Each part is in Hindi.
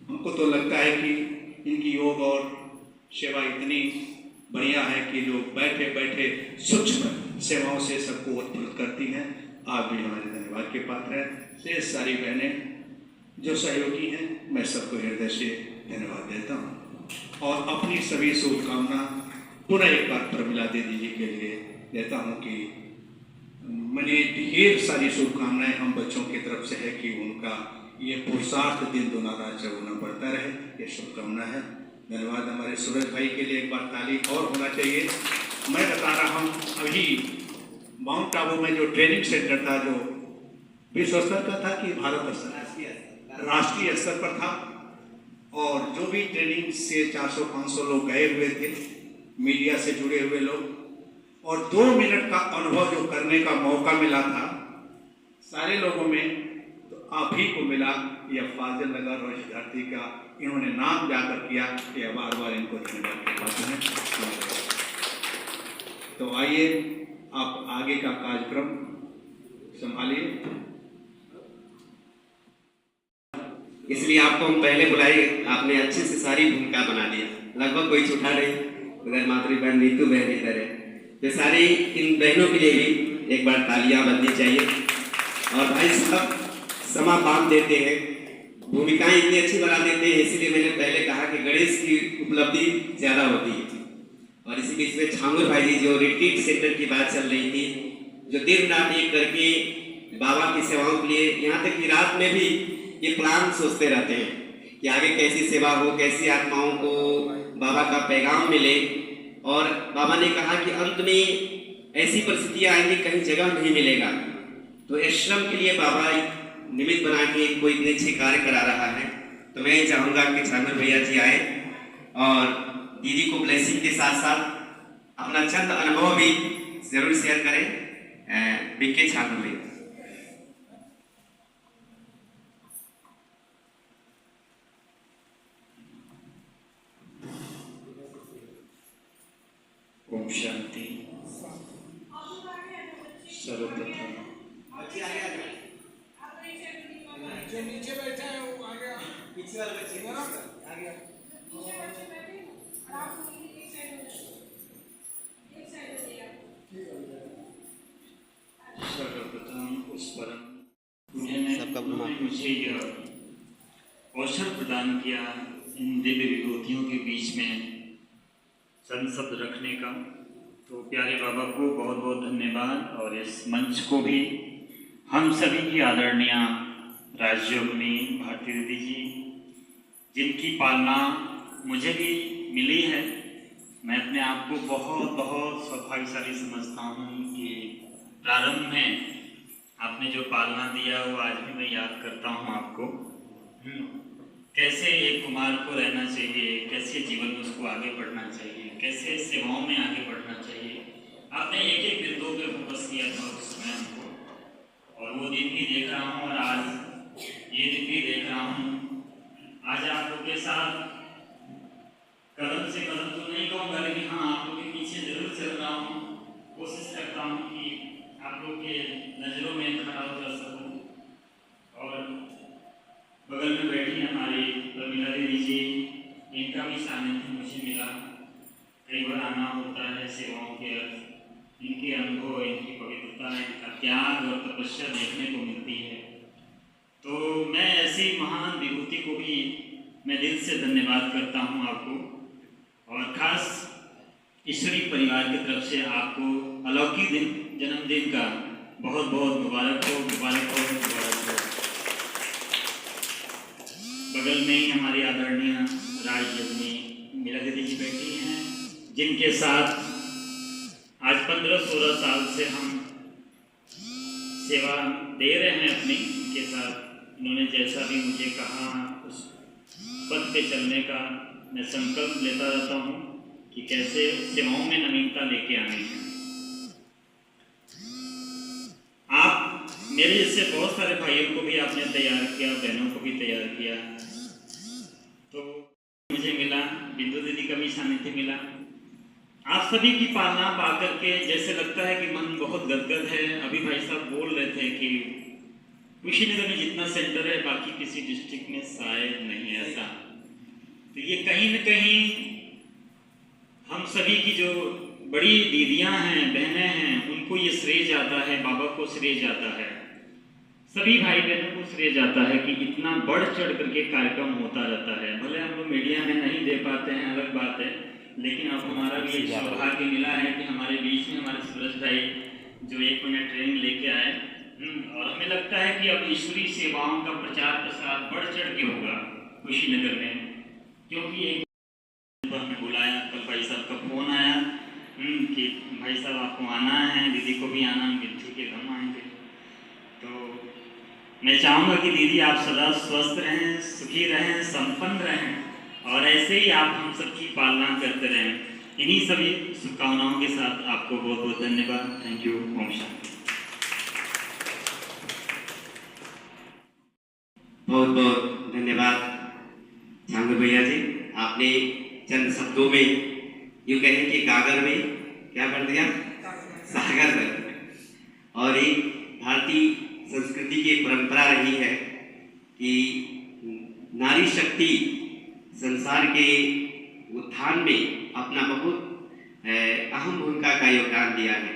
हमको तो लगता है कि इनकी योग और सेवा इतनी बढ़िया है कि लोग बैठे बैठे सूक्ष्म सेवाओं से सबको उत्प्रेरित करती हैं। आप भी हमारे धन्यवाद के पात्र हैं। शेष सारी बहनें जो सहयोगी हैं, मैं सबको हृदय से धन्यवाद देता हूँ और अपनी सभी शुभकामना पुनः एक बार प्रमिला दीदी जी के लिए देता हूँ कि मैंने ढेर सारी शुभकामनाएं हम बच्चों की तरफ से है कि उनका ये पुरुषार्थ दिन दुनारा चौगुना बढ़ता रहे, ये शुभकामना है। धन्यवाद। हमारे सूरज भाई के लिए एक बार ताली और होना चाहिए। मैं बता रहा हूँ, अभी माउंट आबू में जो ट्रेनिंग सेंटर था, जो विश्व स्तर का था कि भारत स्तर, राष्ट्रीय स्तर पर था, और जो भी ट्रेनिंग से 400-500 लोग गए हुए थे, मीडिया से जुड़े हुए लोग, और 2 मिनट का अनुभव जो करने का मौका मिला था सारे लोगों में, तो आप ही को मिला। यह फाजिल नगर और विद्यार्थी का इन्होंने नाम जाकर किया, यह बार बार इनको धन्यवाद के पात्र हैं। तो आइए आप आगे का कार्यक्रम संभालिए। इसलिए आपको हम पहले बुलाए, आपने अच्छे से सारी भूमिका बना दिया, लगभग कोई छूटा नहीं। उधर मातृ बहन नीतू बहन इधर है, तो सारी इन बहनों के लिए भी एक बार तालियां बननी चाहिए। और भाई साहब समा बांध देते हैं, भूमिकाएं इतनी अच्छी बना देते हैं, इसीलिए मैंने पहले कहा कि गणेश की उपलब्धि ज्यादा होती है। और इसी बीच में छांगुर भाई जी, जो रिट्रीट सेंटर की बात चल रही थी, जो दिन रात एक करके बाबा की सेवाओं के लिए, यहाँ तक कि रात में भी ये प्लान सोचते रहते हैं कि आगे कैसी सेवा हो, कैसी आत्माओं को बाबा का पैगाम मिले। और बाबा ने कहा कि अंत में ऐसी परिस्थितियां आएंगी, कहीं जगह नहीं मिलेगा, तो इस श्रम के लिए बाबा निमित्त बना के कोई इतने अच्छे कार्य करा रहा है। तो मैं चाहूँगा कि छांगुर भैया जी आए और दीदी को ब्लेसिंग के साथ साथ अपना चंद अनुभव भी जरूर शेयर करें। बीके छांगुर भैया। ओम शांति। सर्वप्रथम जो नीचे बैठा है वो आ गया, पीछे वाला बच्चे आ गया। सर्वप्रथम उस परम जिन्होंने मुझे यह अवसर प्रदान किया इन दिव्य विभूतियों के बीच में चंद शब्द रखने का, तो प्यारे बाबा को बहुत बहुत धन्यवाद। और इस मंच को भी हम सभी की आदरणीय राजयोगिनी भारती दीदी जी, जिनकी पालना मुझे भी मिली है, मैं अपने आप को बहुत बहुत सौभाग्यशाली समझता हूँ कि प्रारंभ में आपने जो पालना दिया वो आज भी मैं याद करता हूँ आपको। कैसे एक कुमार को रहना चाहिए, कैसे जीवन में उसको आगे बढ़ना चाहिए, कैसे सेवाओं में आगे बढ़ना चाहिए, आपने एक एक बिंदु पे फोकस किया था उस समय हमको, और वो दिन भी देख रहा हूँ और आज ये दिन भी देख रहा हूँ। आज आप लोग के साथ कदम से कदम तो नहीं कहूँगा, लेकिन हाँ आप लोग के पीछे जरूर चल रहा हूँ। कोशिश करता हूँ कि आप लोग के नज़रों में खड़ा उतर सकूँ। और बगल में बैठी हमारी प्रमिला दीदी जी, इनका भी सानिध्य मुझे मिला। कई बार आना होता है सेवाओं के अर्थ, इनके अनुभव, इनकी पवित्रता, इनका त्याग और तपस्या देखने को मिलती है। तो मैं ऐसी महान विभूति को भी मैं दिल से धन्यवाद करता हूँ आपको, और खास ईश्वरी परिवार की तरफ से आपको अलौकिक जन्मदिन का बहुत बहुत मुबारक हो, मुबारक हो, मुबारक हो। बगल में ही हमारी आदरणीय राजयोगिनी मीरा दीदी जी बैठी हैं, जिनके साथ आज 15-16 साल से हम सेवा दे रहे हैं अपनी। इनके साथ इन्होंने जैसा भी मुझे कहा उस पथ पे चलने का मैं संकल्प लेता रहता हूँ कि कैसे सेवाओं में नवीनता लेके आनी है। आप मेरे जैसे बहुत सारे भाइयों को भी आपने तैयार किया, बहनों को भी तैयार किया, तो मुझे मिला, बिंदु दीदी का भी सानिध्य मिला। आप सभी की पालना पा करके जैसे लगता है कि मन बहुत गदगद है। अभी भाई साहब बोल रहे थे कि कुशीनगर में जितना सेंटर है बाकी किसी डिस्ट्रिक्ट में शायद नहीं, ऐसा ये कहीं न कहीं हम सभी की जो बड़ी दीदियां हैं, बहनें हैं, उनको ये श्रेय जाता है, बाबा को श्रेय जाता है, सभी भाई बहनों को श्रेय जाता है कि इतना बढ़ चढ़ करके कार्यक्रम होता रहता है। भले हम लोग मीडिया में नहीं दे पाते हैं, अलग बात है, लेकिन अब हमारा भी एक सौभाग्य मिला है कि हमारे बीच में हमारे सूरज भाई जो 1 मिनट ट्रेनिंग लेके आए, और हमें लगता है कि अब ईश्वरीय सेवाओं का प्रचार प्रसार बढ़ चढ़ के होगा कुशीनगर में, क्योंकि एक हमें बुलाया, कल भाई साहब का फोन आया कि भाई साहब आपको आना है, दीदी को भी आना, ठीक है हम आएंगे। तो मैं चाहूँगा कि दीदी आप सदा स्वस्थ रहें, सुखी रहें, संपन्न रहें और ऐसे ही आप हम सबकी पालना करते रहें। इन्हीं सभी शुभकामनाओं के साथ आपको बहुत बहुत धन्यवाद। Thank you. ओम शांति। बहुत बहुत धन्यवाद झांगू भैया जी, आपने चंद शब्दों में यूँ कहें कि कागर में क्या कर दिया, सागर कर दिया। और एक भारतीय संस्कृति की परंपरा रही है कि नारी शक्ति संसार के उत्थान में अपना बहुत अहम भूमिका का योगदान दिया है।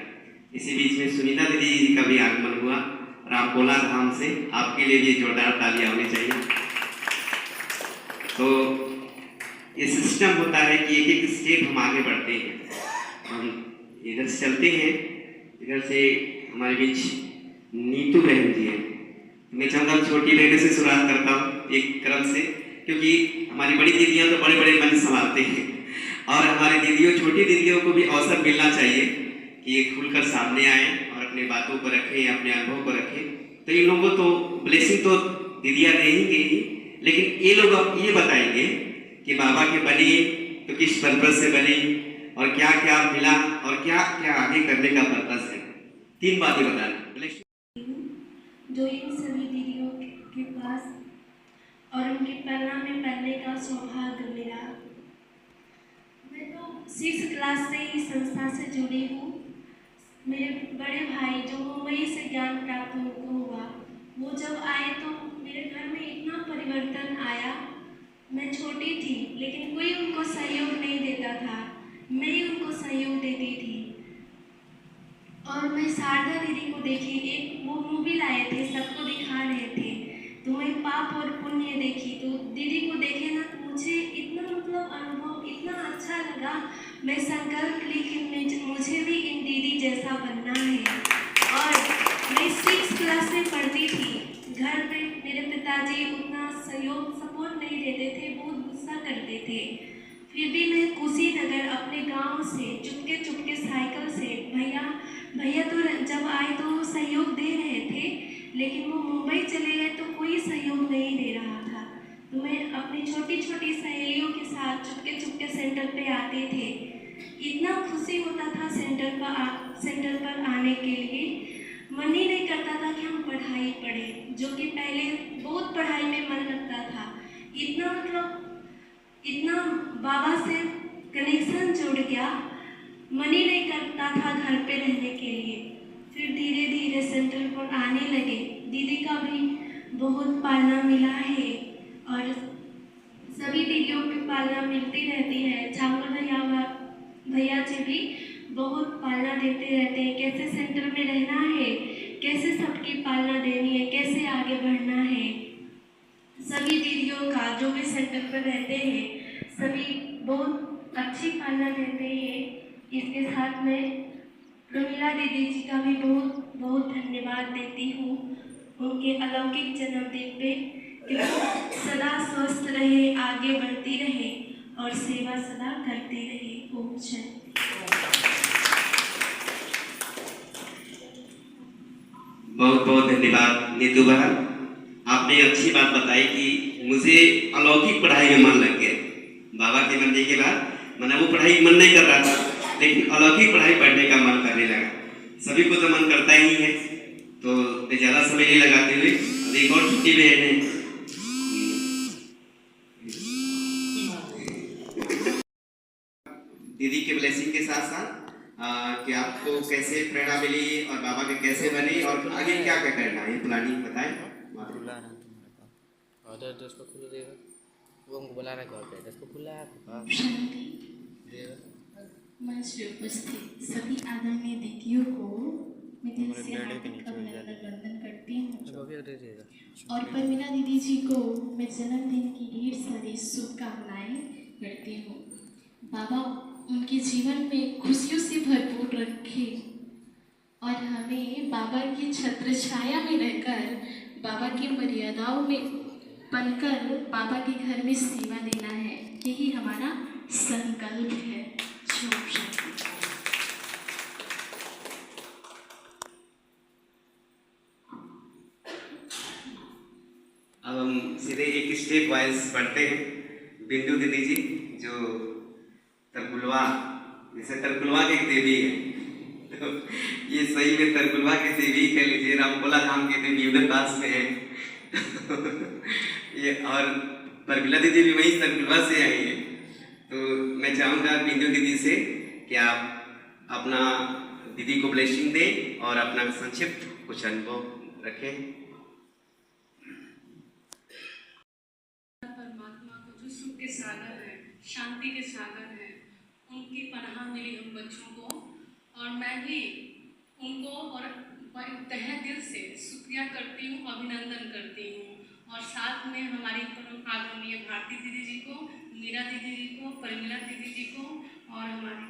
इसी बीच में सुनीता दीदी जी का भी आगमन हुआ रामकोला धाम से, आपके लिए भी जोरदार तालियां होनी चाहिए। तो ये सिस्टम होता है कि एक एक स्टेप हम आगे बढ़ते हैं, हम इधर से चलते हैं, इधर से हमारे बीच नीतू बहन जी है। मैं चाहूँगा छोटी बहन से शुरुआत करता हूँ एक क्रम से, क्योंकि हमारी बड़ी दीदियाँ तो बड़े बड़े मन संभालते हैं और हमारी दीदियों, छोटी दीदियों को भी अवसर मिलना चाहिए कि ये खुलकर सामने आए और अपने बातों को रखें, अपने अनुभव को रखें। तो इन लोगों को तो ब्लेसिंग तो दीदियाँ देंगे ही, लेकिन ये लोग अब ये बताएंगे कि बाबा के बनी तो किस पर्पज से बनी और क्या क्या मिला और क्या क्या आगे करने का पर्पज है। 3 बातें बताना। जो इन सभी दीदियों के पास और उनके पन्ना में पढ़ने का सौभाग्य मिला। मैं तो 6th क्लास से ही संस्था से जुड़ी हूँ। मेरे बड़े भाई जो मुंबई से ज्ञान प्राप्त उनको हुआ, वो जब आए तो मेरे घर में इतना परिवर्तन आया। मैं छोटी थी लेकिन कोई उनको सहयोग नहीं देता था, मैं ही उनको सहयोग देती थी। और मैं शारदा दीदी को देखी, एक वो मूवी लाए थे, सबको दिखा रहे थे, तो मैं पाप और पुण्य देखी। तो दीदी को देखे ना तो मुझे इतना मतलब अनुभव इतना अच्छा लगा। मैं संकल्प ली कि मुझे भी इन दीदी जैसा बनना है। और मैं 6th क्लास में पढ़ती थी। घर पे मेरे पिताजी उतना सहयोग सपोर्ट नहीं देते थे, बहुत गुस्सा करते थे। फिर भी मैं कुशीनगर अपने गांव से चुपके चुपके साइकिल से भैया तो जब आए तो सहयोग दे रहे थे, लेकिन वो मुंबई चले गए तो कोई सहयोग नहीं दे रहा था। तो मैं अपनी छोटी छोटी सहेलियों के साथ चुपके चुपके सेंटर पे आते थे। इतना खुशी होता था सेंटर पर आने के लिए। मन ही नहीं करता था कि हम पढ़ाई पढ़ें, जो कि पहले बहुत पढ़ाई में मन लगता था। इतना बाबा से कनेक्शन जुड़ गया, मन ही नहीं करता था घर पे रहने के लिए। फिर धीरे धीरे सेंटर पर आने लगे। दीदी का भी बहुत पालना मिला है और सभी दीदियों की पालना मिलती रहती है। झांगड़ भैया जी भी बहुत पालना देते रहते हैं, कैसे सेंटर में रहना है, कैसे सबकी पालना देनी है, कैसे आगे बढ़ना है। सभी दीदियों का जो भी सेंटर पर रहते हैं सभी बहुत अच्छी पालना देते हैं। इसके साथ मैं प्रमीला दीदी जी का भी बहुत बहुत धन्यवाद देती हूँ उनके अलौकिक जन्मदिन पे, कि वो सदा स्वस्थ रहे, आगे बढ़ती रहे और सेवा सदा करती रहे। ओम शांति। बहुत बहुत धन्यवाद नीतू बहन, आपने अच्छी बात बताई कि मुझे अलौकिक पढ़ाई में मन लग गया। बाबा के मरने के बाद मैंने वो पढ़ाई मन नहीं कर रहा था, लेकिन अलौकिक पढ़ाई पढ़ने का मन करने लगा। सभी को तो मन करता ही है, तो मैं ज़्यादा समय नहीं लगाते हुए अब एक और छुट्टी में है। दीदी के ब्लेसिंग के साथ साथ कि आपको कैसे प्रेरणा मिली और बाबा के कैसे बने और आगे क्या क्या करना है, ये प्लानिंग बताएं। वो हमको बुला रहा है कॉल पे, इसको बुला शांति मंच पे उपस्थित सभी आदरणीय दीदियों को मैं दिल से हार्दिक अभिनंदन करती हूँ और परमीला दीदी जी को मैं जन्मदिन की ढेर सारी शुभकामनाएं करती हूँ। बाबा उनके जीवन में खुशियों से भरपूर रखे और हमें बाबा की छत्र छाया में रहकर बाबा की मर्यादाओं में बनकर बाबा के घर में सेवा देना है, यही हमारा संकल्प है। शुभ शांति। अब हम सीधे एक स्टेप वाइज पढ़ते हैं। बिंदु दीदी जी जो तरकुलवा, जैसे तरकुलवा की देवी है, तो ये सही में तरकुलवा की देवी कह लीजिए, रामकोला धाम की देवी उधर पास में है। ये और परमिला दीदी भी वही तरकुलवा से आई है। तो मैं चाहूँगा बिंदु दीदी से कि आप अपना दीदी को ब्लेसिंग दें और अपना संक्षिप्त कुछ अनुभव रखें। परमात्मा को जो सुख के सागर है, शांति के सागर है, उनकी पनाह मिली हम बच्चों को और मैं भी उनको और तहे दिल से शुक्रिया करती हूँ, अभिनंदन करती हूँ और साथ में हमारी परम आदरणीय भारती दीदी जी को, मीरा दीदी जी को, परमिला दीदी जी को और हमारी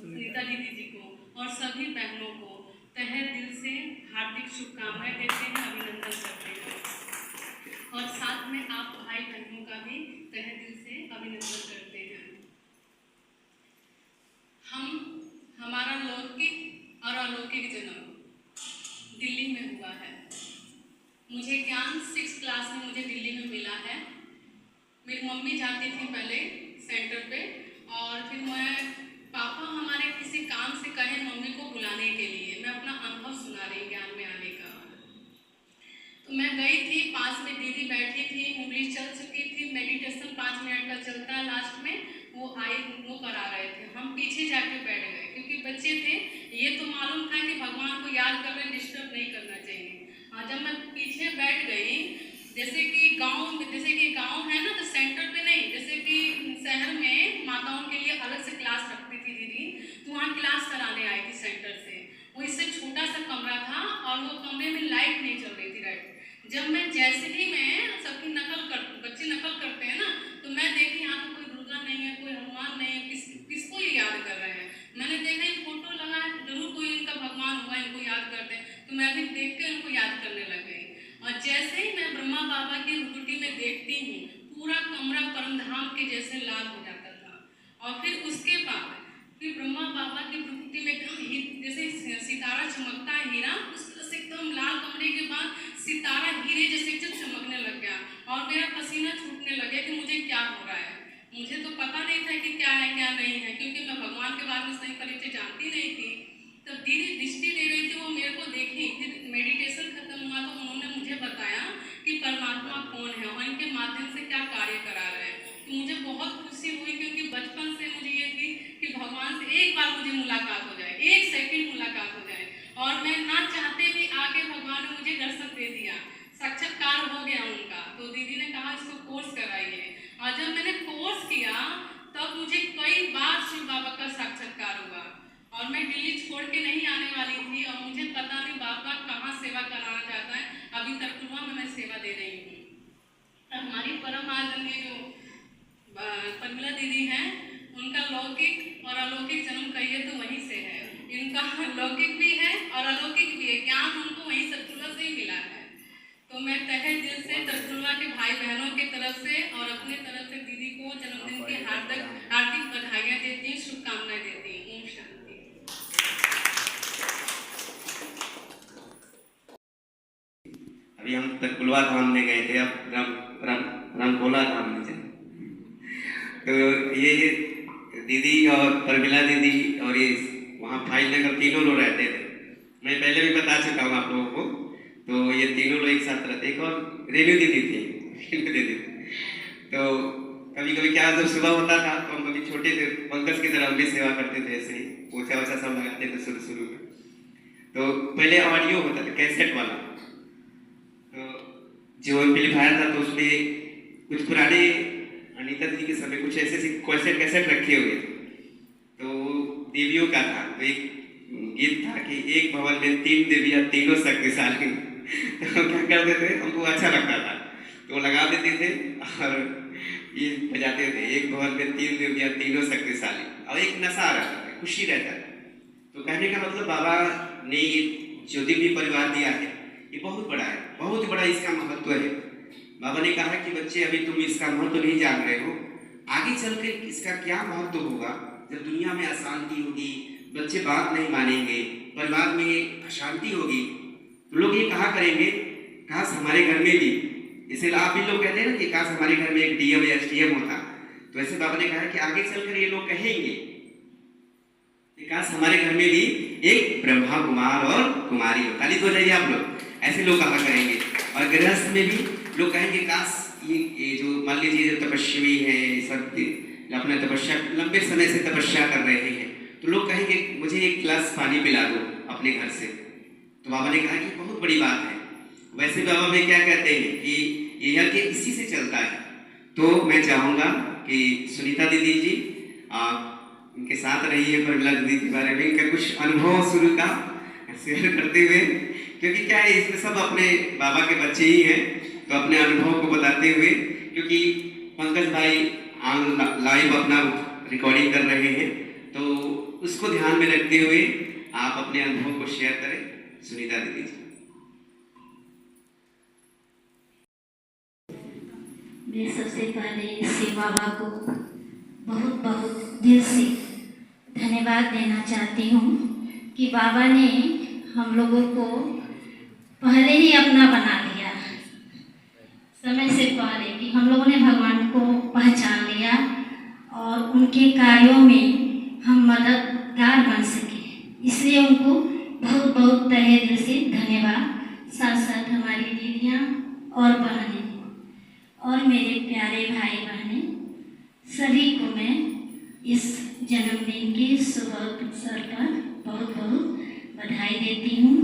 नीता दीदी जी को और सभी बहनों को तहे दिल से हार्दिक शुभकामनाएं देते हैं, अभिनंदन करते हैं और साथ में आप भाई बहनों का भी तहे दिल से अभिनंदन करते हैं। हमारा लौकिक और अलौकिक जन्म दिल्ली में हुआ है। मुझे ज्ञान 6 क्लास में मुझे दिल्ली में मिला है। मेरी मम्मी जाती थी पहले सेंटर पे और फिर पापा हमारे किसी काम से कहे मम्मी को बुलाने के लिए, मैं अपना अनुभव सुना रही ज्ञान में आने का। तो मैं गई थी, पास में दीदी बैठी थी, उंगली चल चुकी थी, मेडिटेशन 5 मिनट का चलता है, लास्ट में वो आए, वो करा रहे थे, हम पीछे जाके बैठ गए क्योंकि बच्चे थे, ये तो मालूम था कि भगवान को याद कर रहे, डिस्टर्ब नहीं करना चाहिए। जब मैं पीछे बैठ गई, जैसे कि गांव है ना, तो सेंटर पे नहीं, जैसे कि शहर में माताओं के लिए अलग से क्लास रखती थी दीदी, तो वहाँ क्लास कराने आई थी सेंटर से। वो इससे छोटा सा कमरा था और वो कमरे में लाइट नहीं चल रही थी। राइट, जब मैं जैसे ही मैं सबकी बच्चे नकल करते हैं ना, तो मैं देखी यहाँ तो कोई दुर्गा नहीं है, कोई हनुमान नहीं है, किसको ये याद कर रहे हैं। मैंने देखा ये फोटो लगा, जरूर कोई इनका भगवान होगा, इनको याद करते हैं, तो मैं भी देख के उनको याद करने लग गई। और जैसे ही मैं ब्रह्मा बाबा की रुकुटी में देखती हूँ, पूरा कमरा परमधाम के जैसे लाल हो जाता था। और फिर उसके बाद फिर ब्रह्मा बाबा की रुकुटी में जैसे सितारा चमकता है, हीरा, उस तरह से एकदम लाल कमरे के बाद सितारा हीरे जैसे एकदम चमकने लग गया और मेरा पसीना छूटने लगे कि मुझे क्या हो रहा है। मुझे तो पता नहीं था कि क्या है क्या नहीं है, क्योंकि मैं भगवान के बारे में सही तरीके से जानती नहीं थी। तब दीदी दृष्टि दे रही थी, वो मेरे को देखी, फिर मेडिटेशन खत्म हुआ तो उन्होंने मुझे बताया कि परमात्मा कौन है और इनके माध्यम से क्या कार्य करा रहे हैं। तो मुझे बहुत खुशी हुई क्योंकि बचपन से मुझे ये थी कि भगवान से एक बार मुझे मुलाकात हो जाए, 1 सेकंड मुलाकात हो जाए, और मैं ना चाहते भी आके भगवान ने मुझे दर्शन दे दिया, साक्षात्कार हो गया उनका। तो दीदी ने कहा इसको कोर्स कराइए, और जब मैंने कोर्स किया तब मुझे कई बार शिव बाबा का साक्षात्कार हुआ और मैं दिल्ली छोड़ के नहीं आने वाली थी और मुझे पता नहीं बाबा कहाँ सेवा कराना चाहता है। अभी तरकुलवा में मैं सेवा दे रही हूँ। हमारी परम आदरणीय जो परमिला दीदी हैं, उनका लौकिक और अलौकिक जन्म कहिए तो वहीं से है। इनका लौकिक भी है और अलौकिक भी है, ज्ञान उनको वहीं तरकुलवा से ही मिला है। तो मैं तहे दिल से तरकुलवा के भाई बहनों की तरफ से और अपने तरफ से दीदी को जन्मदिन की हार्दिक बधाइयाँ देती हूँ, शुभकामनाएं देती हूँ। ओम शांति। अभी हम तरकुलवा धाम में गए थे, अब रामकोला धाम में चले। तो ये दीदी और परमिला दीदी और ये वहाँ फाइल नगर तीनों लोग रहते थे। मैं पहले भी बता चुका हूँ आप लोगों को। तो ये तीनों लोग एक साथ रहते, एक और रेणु दीदी थी, रेणु दीदी। तो कभी कभी क्या जब सुबह होता था तो हम कभी छोटे थे, पंकज की तरह हम भी सेवा करते थे, ऐसे ही पोछा वोछा सब लगाते थे शुरू में। तो पहले ऑडियो होता था कैसेट वाला, तो जो एम्पलीफायर था तो उसमें कुछ पुराने अनीता दीदी के समय कुछ ऐसे कैसेट कैसेट रखे हुए थे, तो देवियों का था। तो एक गीत था कि एक भवन में 3 देवियाँ तीनों शक्तिशाली। तो क्या करते थे, हमको अच्छा लगता था तो लगा देते थे और ये बजाते थे, एक भवन में 3 देवियाँ तीनों शक्तिशाली, और एक नशा रहता था, खुशी रहता था। तो कहने का मतलब बाबा ने ये जो दिव्य परिवार दिया है ये बहुत बड़ा है, बहुत बड़ा इसका महत्व है। बाबा ने कहा कि बच्चे अभी तुम इसका महत्व नहीं जान रहे हो, आगे चलकर इसका क्या महत्व होगा। जब दुनिया में अशांति होगी, बच्चे बात नहीं मानेंगे, परिवार में अशांति होगी, तो लोग ये कहा करेंगे काश हमारे घर में भी, जैसे आप भी लोग कहते हैं ना कि काश हमारे घर में एक डीएम या एसडीएम होता, तो ऐसे बाबा ने कहा कि आगे चलकर ये लोग कहेंगे कि काश हमारे घर में भी एक ब्रह्मा कुमार और कुमारी हो। ताली तो जाइए आप लोग, ऐसे लोग कहा करेंगे। और गृहस्थ में भी लोग कहेंगे काश ये जो मान लीजिए जो तपस्वी है, सब अपने तपस्या लंबे समय से तपस्या कर रहे हैं, तो लोग कहेंगे मुझे एक गिलास पानी पिला दो अपने घर से। तो बाबा ने कहा कि बहुत बड़ी बात है। वैसे बाबा में क्या कहते हैं कि ये यज्ञ इसी से चलता है। तो मैं चाहूँगा कि सुनीता दीदी जी उनके साथ रहिए, प्रमिला दीदी के बारे में इनका कुछ अनुभव शुरू का शेयर करते हुए, क्योंकि क्या है इसमें सब अपने बाबा के बच्चे ही हैं, तो अपने अनुभव को बताते हुए, क्योंकि पंकज भाई लाइव अपना रिकॉर्डिंग कर रहे हैं, तो उसको ध्यान में रखते हुए आप अपने अनुभव को शेयर करें। सुनीता दीदी जी। मैं सबसे पहले शिव बाबा को बहुत बहुत दिल से धन्यवाद देना चाहती हूँ कि बाबा ने हम लोगों को पहले ही अपना बना लिया, समय से पहले कि हम लोगों ने भगवान को पहचान लिया और उनके कार्यों में हम मददगार बन सके, इसलिए उनको बहुत बहुत तहे दिल से धन्यवाद। साथ साथ हमारी दीदियाँ और बहनें और मेरे प्यारे भाई बहनें सभी को मैं इस जन्मदिन के शुभ अवसर पर बहुत बहुत बधाई देती हूँ।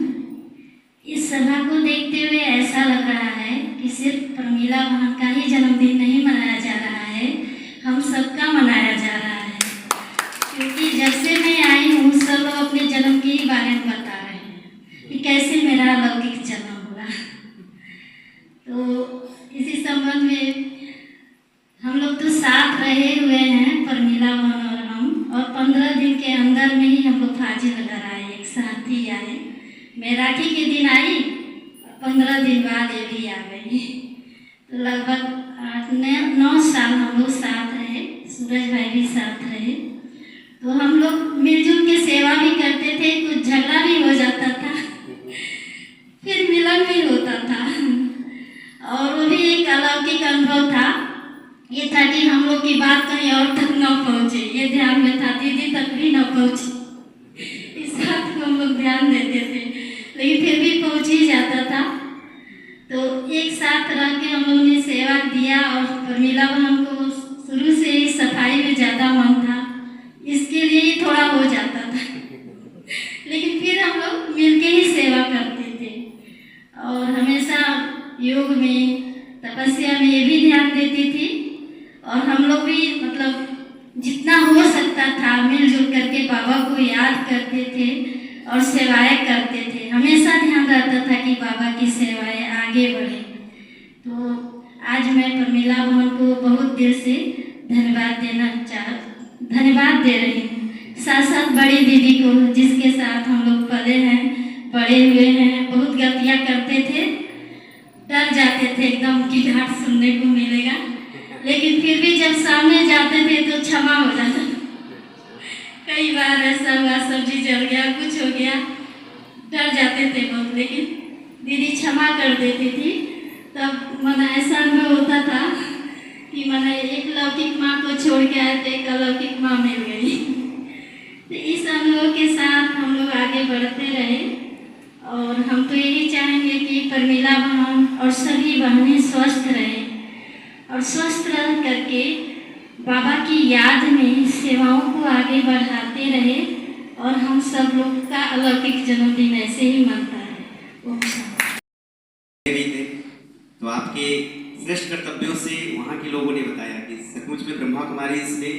इस सभा को देखते हुए ऐसा लग रहा है कि सिर्फ प्रमिला बहन का ही जन्मदिन नहीं मनाया जा रहा है, हम सबका मनाया जा रहा है, क्योंकि जब से मैं आई हूँ सब लोग अपने जन्म के ही बारे में बता रहे हैं कि कैसे मेरा अलौकिक जन्म हुआ। तो इसी संबंध में हम लोग तो साथ रहे हुए हैं, प्रमिला बहन और हम, और 15 दिन के अंदर में ही हम लोग फाजी नगर आए, एक साथ ही आए। मैं राखी के दिन आई, 15 दिन बाद ये भी आ गई। तो लगभग 8-9 साल हम लोग साथ रहे, सूरज भाई भी साथ रहे। तो हम लोग मिलजुल के सेवा भी करते थे, कुछ झगड़ा भी हो जाता था, फिर मिलन भी होता था, और वो भी एक अलौकिक अनुभव था। ये था कि हम लोग की बात कहीं और तक न पहुँचे, ये ध्यान में था, दीदी तक भी न पहुँचे, इस बात को हम लोग ध्यान देते थे, लेकिन फिर भी पहुँच ही जाता था। तो एक साथ रह के हम लोगों ने सेवा दिया, और प्रमिला बहन को शुरू से ही सफाई में ज़्यादा मन था, इसके लिए ही थोड़ा हो जाता था, लेकिन फिर हम लोग मिलके ही सेवा करते थे। और हमेशा योग में, तपस्या में ये भी ध्यान देती थी, और हम लोग भी मतलब जितना हो सकता था मिलजुल करके बाबा को याद करते थे और सेवाएं करते थे। हमेशा ध्यान रहता था कि बाबा की सेवाएं आगे बढ़े। तो आज मैं प्रमिला बहन को बहुत दिल से धन्यवाद दे रही हूँ। साथ साथ बड़ी दीदी को, जिसके साथ हम लोग पले हैं, बड़े हुए हैं, बहुत गलतियाँ करते थे, डर जाते थे एकदम कि डांट सुनने को मिलेगा, लेकिन फिर भी जब सामने जाते थे तो क्षमा हो जाता। कई बार ऐसा हुआ, सब्जी जल गया, कुछ हो गया, डर जाते थे बहुत, लेकिन दीदी क्षमा कर देती थी। तब मन ऐसा अनुभव होता था कि मैंने एक लौकिक माँ को छोड़ के आए थे, एक अलौकिक माँ मिल गई। तो इस अनुभव के साथ हम लोग आगे बढ़ते रहे, और हम तो यही चाहेंगे कि प्रमिला बहन और सभी बहनें स्वस्थ रहें, और स्वस्थ रह करके बाबा की याद में सेवाओं को आगे बढ़ाते रहे, और हम सब लोग का अलौकिक जन्मदिन ऐसे ही मनता है। भी थे, तो आपके श्रेष्ठ कर्तव्यों से वहाँ के लोगों ने बताया कि सचमुच में ब्रह्मा कुमारी इसमें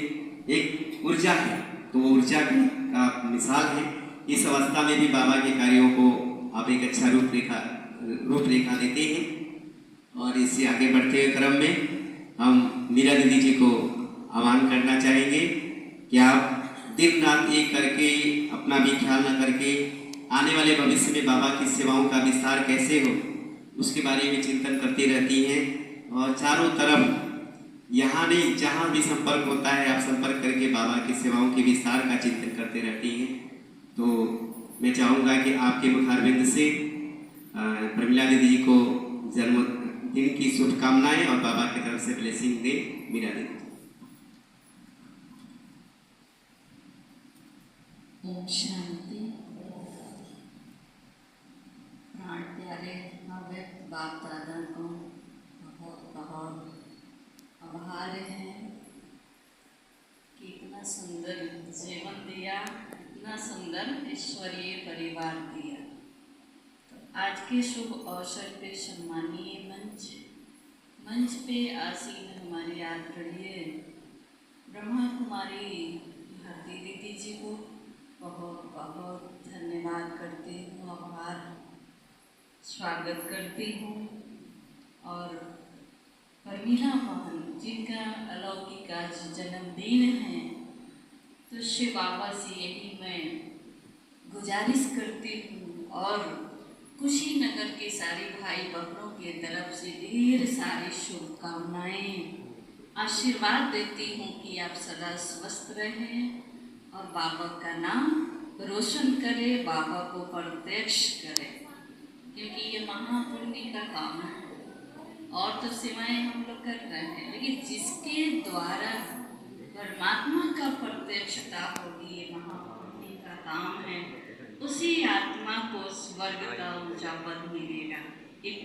एक ऊर्जा है, तो वो ऊर्जा का मिसाल है। इस अवस्था में भी बाबा के कार्यों को आप एक अच्छा रूपरेखा देते हैं। और इससे आगे बढ़ते हुए क्रम में हम मीरा दीदी जी को आह्वान करना चाहेंगे कि आप दिन रात एक करके अपना भी ख्याल न करके आने वाले भविष्य में बाबा की सेवाओं का विस्तार कैसे हो उसके बारे में चिंतन करती रहती हैं। और चारों तरफ यहाँ नहीं जहाँ भी संपर्क होता है आप संपर्क करके बाबा की सेवाओं के विस्तार का चिंतन करते रहती हैं। तो मैं चाहूँगा कि आपके मुखारबिंद से प्रमिला दीदी जी को जन्मदिन की शुभकामनाएं और बाबा की तरफ से ब्लेसिंग दे मीरा दीदी। ओम शांति। प्राण प्यारे अव्यक्त बाप दादा को बहुत बहुत आभार है कि इतना सुंदर जीवन दिया, इतना सुंदर ईश्वरीय परिवार दिया। तो आज के शुभ अवसर पे सम्मानीय मंच पे आसीन हमारी आदरणीय ब्रह्मा कुमारी भारती दीदी जी को बहुत बहुत धन्यवाद करती हूँ, आभार स्वागत करती हूँ। और परमीला मोहन जिनका अलौकिक आज जन्मदिन है, तो शिव बाबा से यही मैं गुजारिश करती हूँ और कुशीनगर के सारे भाई बहनों के तरफ से ढेर सारी शुभकामनाएं आशीर्वाद देती हूँ कि आप सदा स्वस्थ रहें और बाबा का नाम रोशन करे, बाबा को प्रत्यक्ष करे, क्योंकि ये महापुण्य का काम है। और तो सेवाएं हम लोग कर रहे हैं, लेकिन जिसके द्वारा परमात्मा का प्रत्यक्षता होगी ये महापुण्य का काम है। उसी आत्मा को स्वर्ग का ऊंचा पद मिलेगा। एक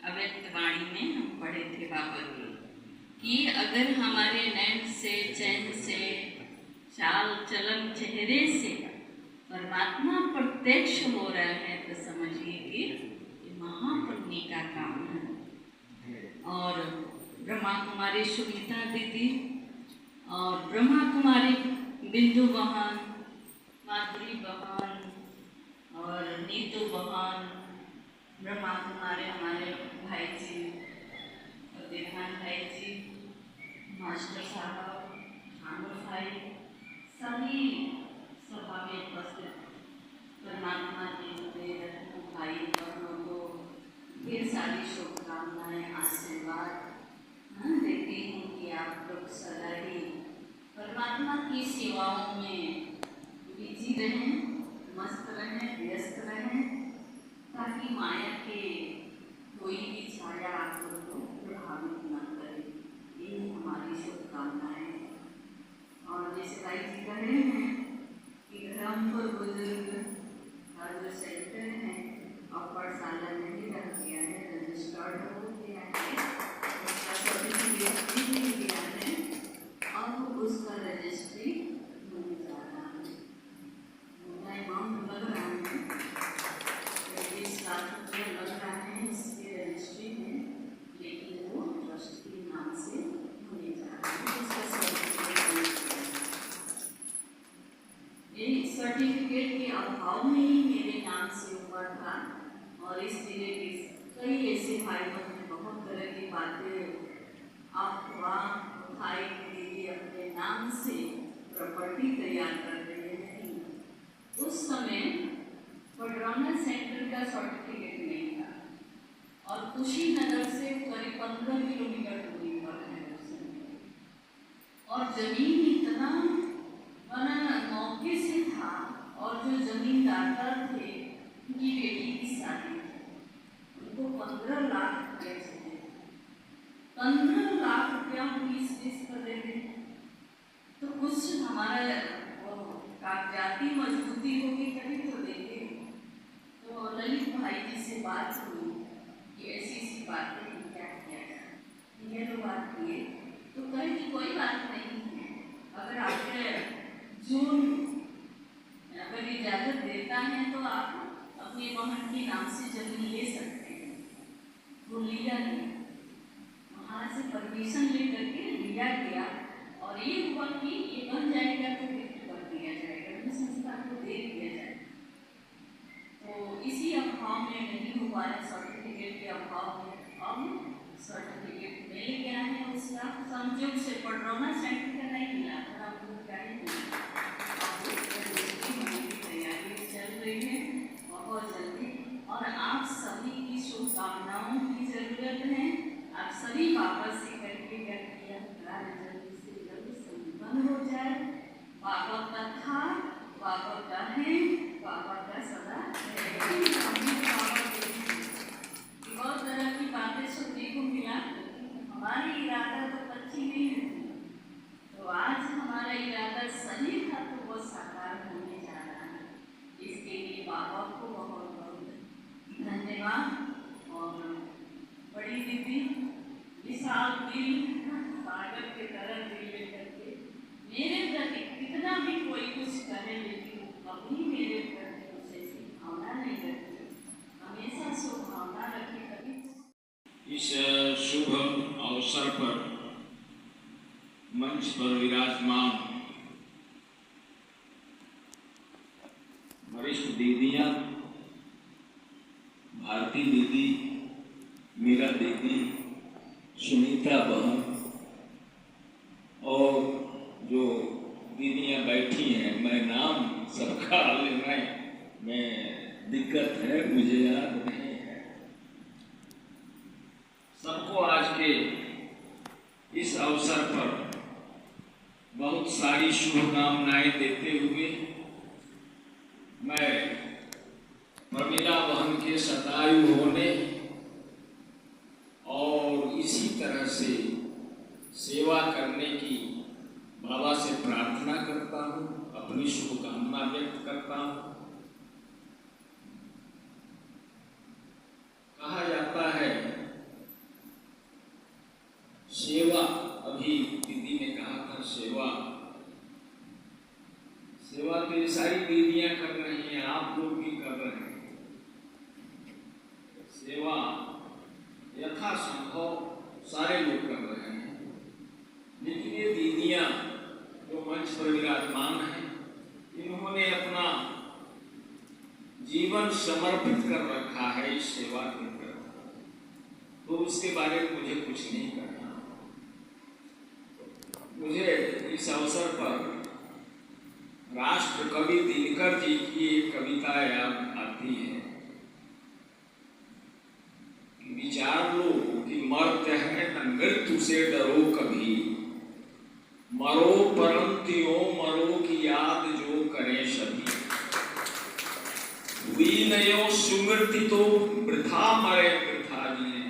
अव्यक्त वाणी में हम पढ़े थे बाबा की कि अगर हमारे नैन से, चैन से, चाल चलन चेहरे से परमात्मा प्रत्यक्ष हो रहा है तो समझिए कि ये महापुण्य का काम है। और ब्रह्मा कुमारी सुनीता दीदी और ब्रह्मा कुमारी बिंदु बहन, माधुरी बहन और नीतू बहन, ब्रह्मा कुमारी हमारे भाई जी और देवान भाई जी, मास्टर साहब, ठाकुर भाई, सभी सभा में उपस्थित परमात्मा जी भाई बहनों को ढेर सारी शुभकामनाएं आशीर्वाद देती हूँ कि आप लोग सदा ही परमात्मा की सेवाओं में बिजी रहें, मस्त रहें, व्यस्त रहें, ताकि माया के कोई भी छाया आप लोग को प्रभावित न करे। यही हमारी शुभकामनाएं। और जैसे भाई जी कह रहे हैं कि ग्रामपुर बुजुर्ग का जो सेंटर है और पाठशाला नहीं रह गया है, रजिस्टर्ड हो गया है, उसका सर्टिफिकेट भी मिल गया है और उसका रजिस्ट्री होने जा रहा है। उनका अमाउंट लग रहा है 20 लाख रुपये लग रहा है इसके रजिस्ट्री में, लेकिन वो ट्रस्ट के नाम से होने जा रहा है। उसका सर्टिफिकेट के अभाव में ही मेरे नाम से ऊपर था और इस जिले के कई ऐसे भाई बहन बहुत तरह की बातें अफवाह उठाई के लिए अपने नाम से प्रॉपर्टी तैयार कर रहे हैं। उस समय पडरौना सेंटर का सर्टिफिकेट नहीं था और कुशीनगर से करीब 15 किलोमीटर दूरी पर है और जमीन इतना मौके से था और जो जमींदार थे उनकी बेटी की शादी थी, उनको 15 लाख रुपये चाहिए। 15 लाख रुपया हम इस पर दे दें तो कुछ हमारा कागजाती मजबूती होगी तभी तो देंगे। तो ललित भाई जी से बात हुई कि ऐसी बातें क्या किया जाए, ये लोग बात किए तो कहे कि कोई बात नहीं है, अभाव में नहीं हो पाया, सर्टिफिकेट के अभाव में। अब सर्टिफिकेट मिल गया है, उसका संयोग से पढ़ रहा हूँ ना, सर्टिफिकेट नहीं मिला था, आपको क्या ही मिला। हमारी तैयारी चल रही है बहुत जल्दी, और आप सभी की शुभकामनाओं की जरूरत है। आप सभी वापस से करके कार्य जल्दी से जल्दी संपन्न हो जाए। बाबा का था, बाबा का है, बाबा का सदा बहुत तरह की बातें सुनने को मिला। हमारी इरादा तो अच्छी नहीं है, तो आज हमारा इरादा सही था, तो वो साकार होने जा रहा है। इसके लिए बाबा को बहुत बहुत धन्यवाद। और बड़ी दीदी विशाल दिल, सागर के तरह दिल लेकर के मेरे प्रति कितना भी कोई कुछ करे, लेकिन कभी मेरे प्रति कुछ ऐसी भावना नहीं रखती, हमेशा शुभभावना रखी। कभी इस शुभ अवसर पर मंच पर विराजमान वरिष्ठ दीदियां, भारती दीदी, मीरा दीदी, सुनीता बहन और जो दीदियां बैठी हैं, मैं नाम सबका लेना में दिक्कत है, मुझे याद नहीं है। सबको आज के इस अवसर पर बहुत सारी शुभकामनाएं देते हुए मैं प्रमिला बहन के शतायु होने और इसी तरह से सेवा करने की बाबा से प्रार्थना करता हूँ, अपनी शुभकामना व्यक्त करता हूँ। कहा जाता है सेवा, अभी दीदी ने कहा था सेवा, सेवा तो ये सारी दीदियां कर रही हैं, आप लोग भी कर रहे हैं। सेवा यथासंभव सारे लोग कर रहे हैं, लेकिन ये दीदियां जो मंच पर विराजमान हैं, इन्होंने अपना जीवन समर्पित कर रखा है इस सेवा के प्रति, तो उसके बारे में मुझे कुछ नहीं करना। मुझे इस अवसर पर राष्ट्र कवि दिनकर जी की एक कविता याद आती है। विचार लो कि मर्त्य है न मृत्यु से डरो कभी, मरो परंतु मरो की याद जो करें सभी। हुई नयो सुमृति तो वृथा मरे वृथा जिए,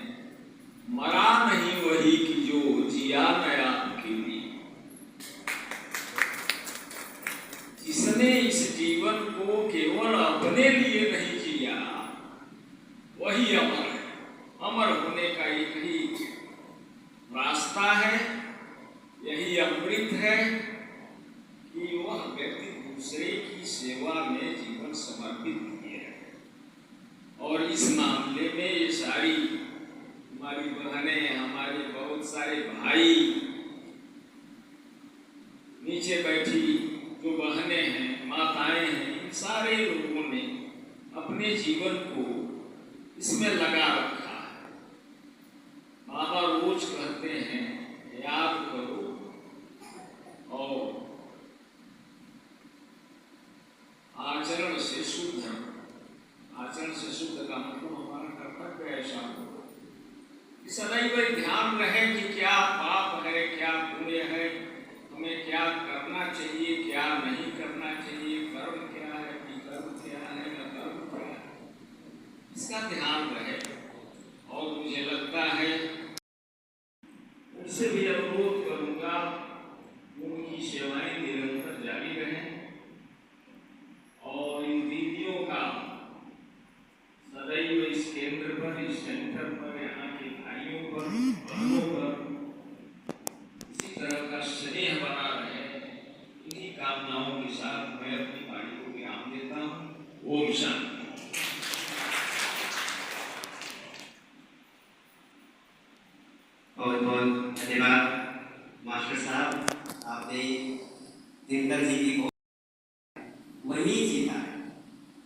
मरा नहीं वही कि जो जिया नया के लिए। जिसने इस जीवन को केवल अपने लिए नहीं जिया, वही अमर है। अमर होने का एक ही रास्ता है, यही अमृत है कि वह व्यक्ति दूसरे की सेवा में जीवन समर्पित किए है। और इस मामले में ये सारी हमारी बहनें, हमारे बहुत सारे भाई, नीचे बैठी जो बहनें हैं, माताएं हैं, इन सारे लोगों ने अपने जीवन को इसमें लगा रखा है। बाबा रोज कहते हैं याद करो और आचरण से शुद्ध, आचरण से शुद्ध का मतलब हमारा कर्तव्य ऐसा हो कि सदैव ध्यान रहे कि क्या पाप है, क्या पुण्य है, हमें क्या करना चाहिए, क्या नहीं करना चाहिए, कर्म क्या है, विकर्म क्या है, अकर्म क्या है, इसका ध्यान रहे। और मुझे लगता है उनसे भी अनुरोध करूंगा उनकी सेवाएं निरंतर जारी रहें और इन दीदियों का सदैव इस केंद्र पर, इस सेंटर पर, यहाँ के भाइयों पर, बहनों पर इसी तरह का स्नेह बना रहे। इन्हीं कामनाओं के साथ मैं अपनी वाणी को विराम देता हूँ। ओम शांति। बहुत बहुत धन्यवाद मास्टर साहब, आपने दिनकर जी की वही जीता है।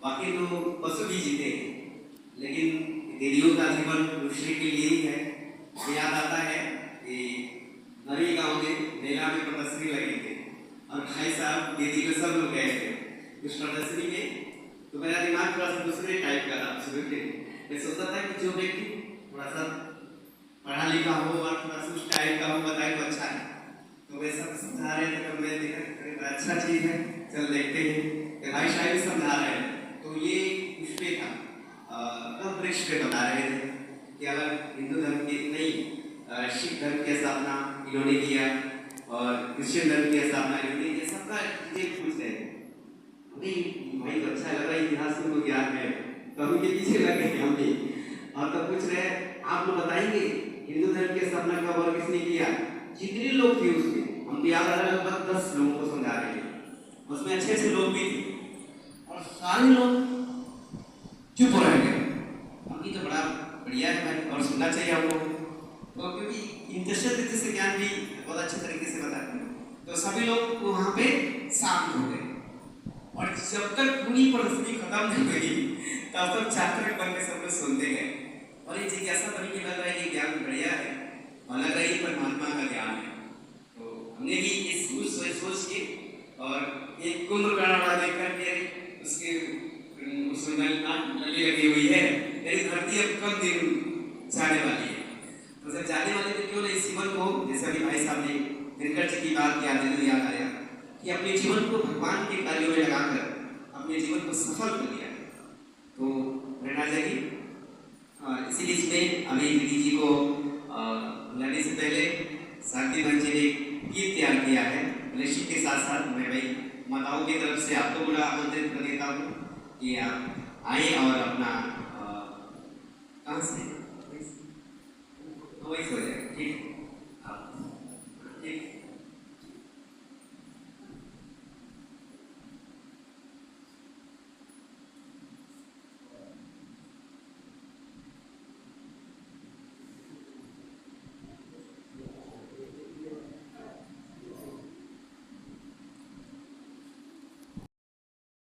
बाकी तो पशु भी जीते हैं, केवल दूसरे के लिए ही है। मुझे याद आता है कि नवी गांव में मेला में प्रदर्शनी लगी थी और भाई साहब दीदी को सब लोग गए थे उस प्रदर्शनी में। तो मेरा दिमाग थोड़ा सा दूसरे टाइप का था शुरू में। मैं सोचता था कि जो व्यक्ति थोड़ा सा पढ़ा लिखा हो और थोड़ा सा उस टाइप का हो बताए तो अच्छा है। तो वे सब समझा रहे थे, तो मैं देखा अच्छा चीज़ है, चल देखते हैं। भाई साहब समझा रहे हैं तो ये उस पे था वृक्ष पे बता रहे थे कि अगर हिंदू धर्म की नहीं सिख धर्म की स्थापना इन्होंने किया और क्रिश्चियन धर्म की स्थापना इन्होंने ये सबका चीजें पूछ रहे थे। भाई तो अच्छा लग रहा है, इतिहास में तो ज्ञान है, तो हम के पीछे लगे हम भी। और तो पूछ रहे आप लोग बताएंगे हिंदू धर्म की स्थापना कब और किसने किया। जितने लोग थे उसमें हम भी लगभग 10 लोगों को समझा रहे थे, उसमें अच्छे अच्छे लोग भी थे और सारे लोग चुप रह गए। अभी तो बड़ा बढ़िया है भाई और सुनना चाहिए हमको, तो क्योंकि इंटरेस्टेड तरीके से ज्ञान भी बहुत अच्छे तरीके से बताते हैं। तो सभी लोग वहाँ पे शांत हो गए और जब तक पूरी प्रदर्शनी खत्म नहीं हुई तब तक छात्र बन के सब लोग सुनते गए। और ये जिज्ञासा बनी कि लग रहा है कि ज्ञान बढ़िया है और लग रहा है परमात्मा का ज्ञान है। तो हमने भी ये सोच के और एक कुंभकर्ण देख करके उसके उसमें नली लगी हुई है, मेरी धरती अब कम दिन जाने वाली है। तो जब जाने वाले तो क्यों नहीं जीवन को, जैसे अभी भाई साहब ने दिनकर जी की बात याद आया कि अपने जीवन को भगवान के कार्यों में लगाकर अपने जीवन को सफल कर लिया। तो प्रेरणा जाएगी इसी बीच में अभी दीदी जी को बुलाने से पहले शांति मंच ने गीत तैयार किया है। लक्ष्मी के साथ साथ मैं भाई माताओं की तरफ से आपको बड़ा आमंत्रित कर देता हूँ कि आप आए और अपना कहाँ से वही हो जाएगा। ठीक ठीक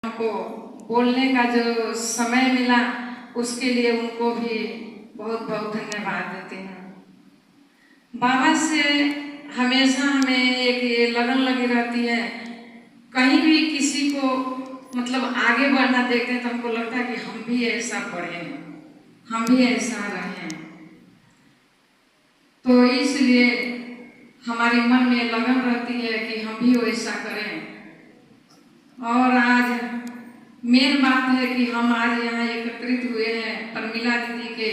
को बोलने का जो समय मिला उसके लिए उनको भी बहुत बहुत धन्यवाद देते हैं। बाबा से हमेशा हमें एक ये लगन लगी रहती है, कहीं भी किसी को मतलब आगे बढ़ना देखते हैं तो हमको लगता है कि हम भी ऐसा बढ़े, हम भी ऐसा रहें। तो इसलिए हमारे मन में लगन रहती है कि हम भी वैसा करें। और आज मेन बात है कि हम आज यहाँ एकत्रित हुए हैं प्रमिला दीदी के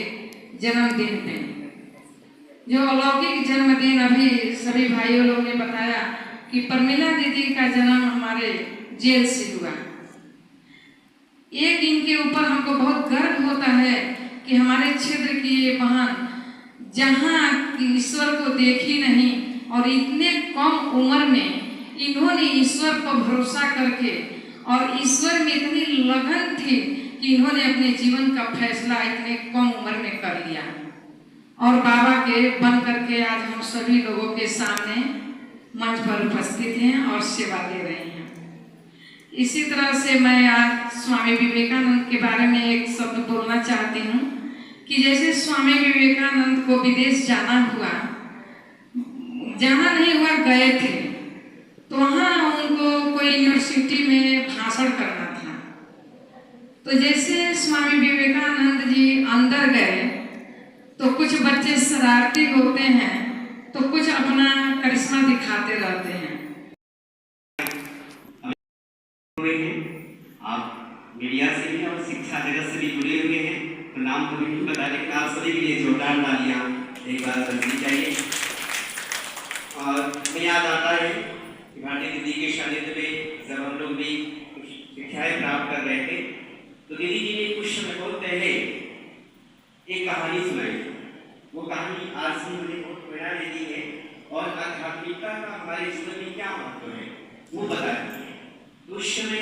जन्मदिन पे, जो अलौकिक जन्मदिन अभी सभी भाइयों लोगों ने बताया कि प्रमिला दीदी का जन्म हमारे जेल से हुआ। एक इनके ऊपर हमको बहुत गर्व होता है कि हमारे क्षेत्र की ये बहन जहाँ ईश्वर को देखी नहीं और इतने कम उम्र में इन्होंने ईश्वर पर भरोसा करके और ईश्वर में इतनी लगन थी कि इन्होंने अपने जीवन का फैसला इतने कम उम्र में कर लिया और बाबा के बन करके आज हम सभी लोगों के सामने मंच पर उपस्थित हैं और सेवा दे रहे हैं। इसी तरह से मैं आज स्वामी विवेकानंद के बारे में एक शब्द बोलना चाहती हूँ कि जैसे स्वामी विवेकानंद को विदेश जाना नहीं हुआ गए थे, तो वहाँ उनको कोई यूनिवर्सिटी में भाषण करना था। तो जैसे स्वामी विवेकानंद जी अंदर गए तो कुछ बच्चे शरारती होते हैं तो कुछ अपना करिश्मा दिखाते रहते हैं। आप मीडिया से भी और शिक्षा जगत से भी जुड़े हुए हैं, तो नाम तो नहीं बता, लेकिन आप सभी के लिए जोरदार तालियां एक बार करनी चाहिए। और मैं याद आता है कि भारती दीदी के सानिध्य में जब हम लोग भी कुछ शिक्षाएं प्राप्त कर रहे थे तो दीदी जी ने कुछ समय बहुत पहले एक कहानी सुनाई। वो कहानी आज भी मुझे बहुत प्रेरणा देती है और आध्यात्मिकता का हमारे जीवन में क्या महत्व है वो बताया। उस समय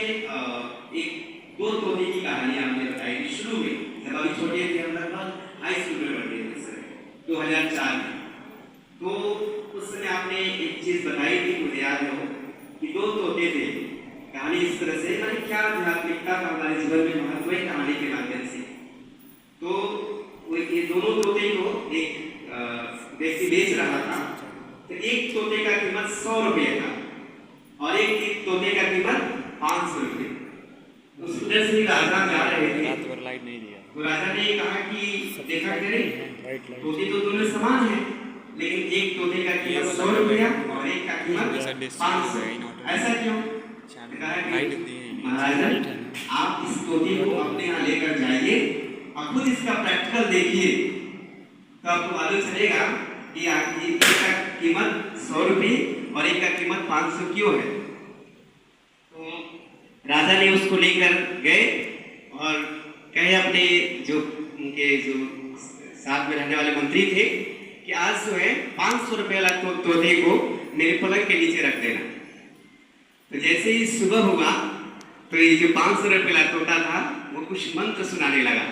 एक 2 तोते की कहानी आपने बताई थी शुरू में, जब अभी छोटे थे हम लगभग हाई स्कूल में पढ़ते थे उस समय 2004 में। तो उस समय आपने एक चीज बताई थी, मुझे याद हो कि 2 तोते थे। कहानी इस तरह से मैंने क्या आध्यात्मिकता का हमारे जीवन में महत्व है कहानी के माध्यम से। तो वो ये दोनों तोते का कीमत 100 रुपये था और एक तोते का कीमत 500 रुपये। तो सुंदर सिंह राजा जा रहे थे, लाइट नहीं दिया तो राजा ने कहा कि देखा करे तोते तो दोनों समान हैं, लेकिन एक तोते का कीमत 100 रुपया और एक का कीमत 500। ऐसा क्यों? महाराजा आप इस तोते को अपने यहाँ लेकर जाइए और खुद इसका प्रैक्टिकल देखिए, तो आपको मालूम चलेगा कि एक का कीमत 100 रुपये और एक का कीमत 500 क्यों है। तो राजा ने उसको लेकर गए और कहे अपने जो उनके जो साथ में रहने वाले मंत्री थे कि आज जो है 500 रुपये वाला तोते को मेरे पलंग के नीचे रख देना। तो जैसे ही सुबह हुआ तो ये जो 500 रुपये वाला तोता था वो कुछ मंत्र सुनाने लगा,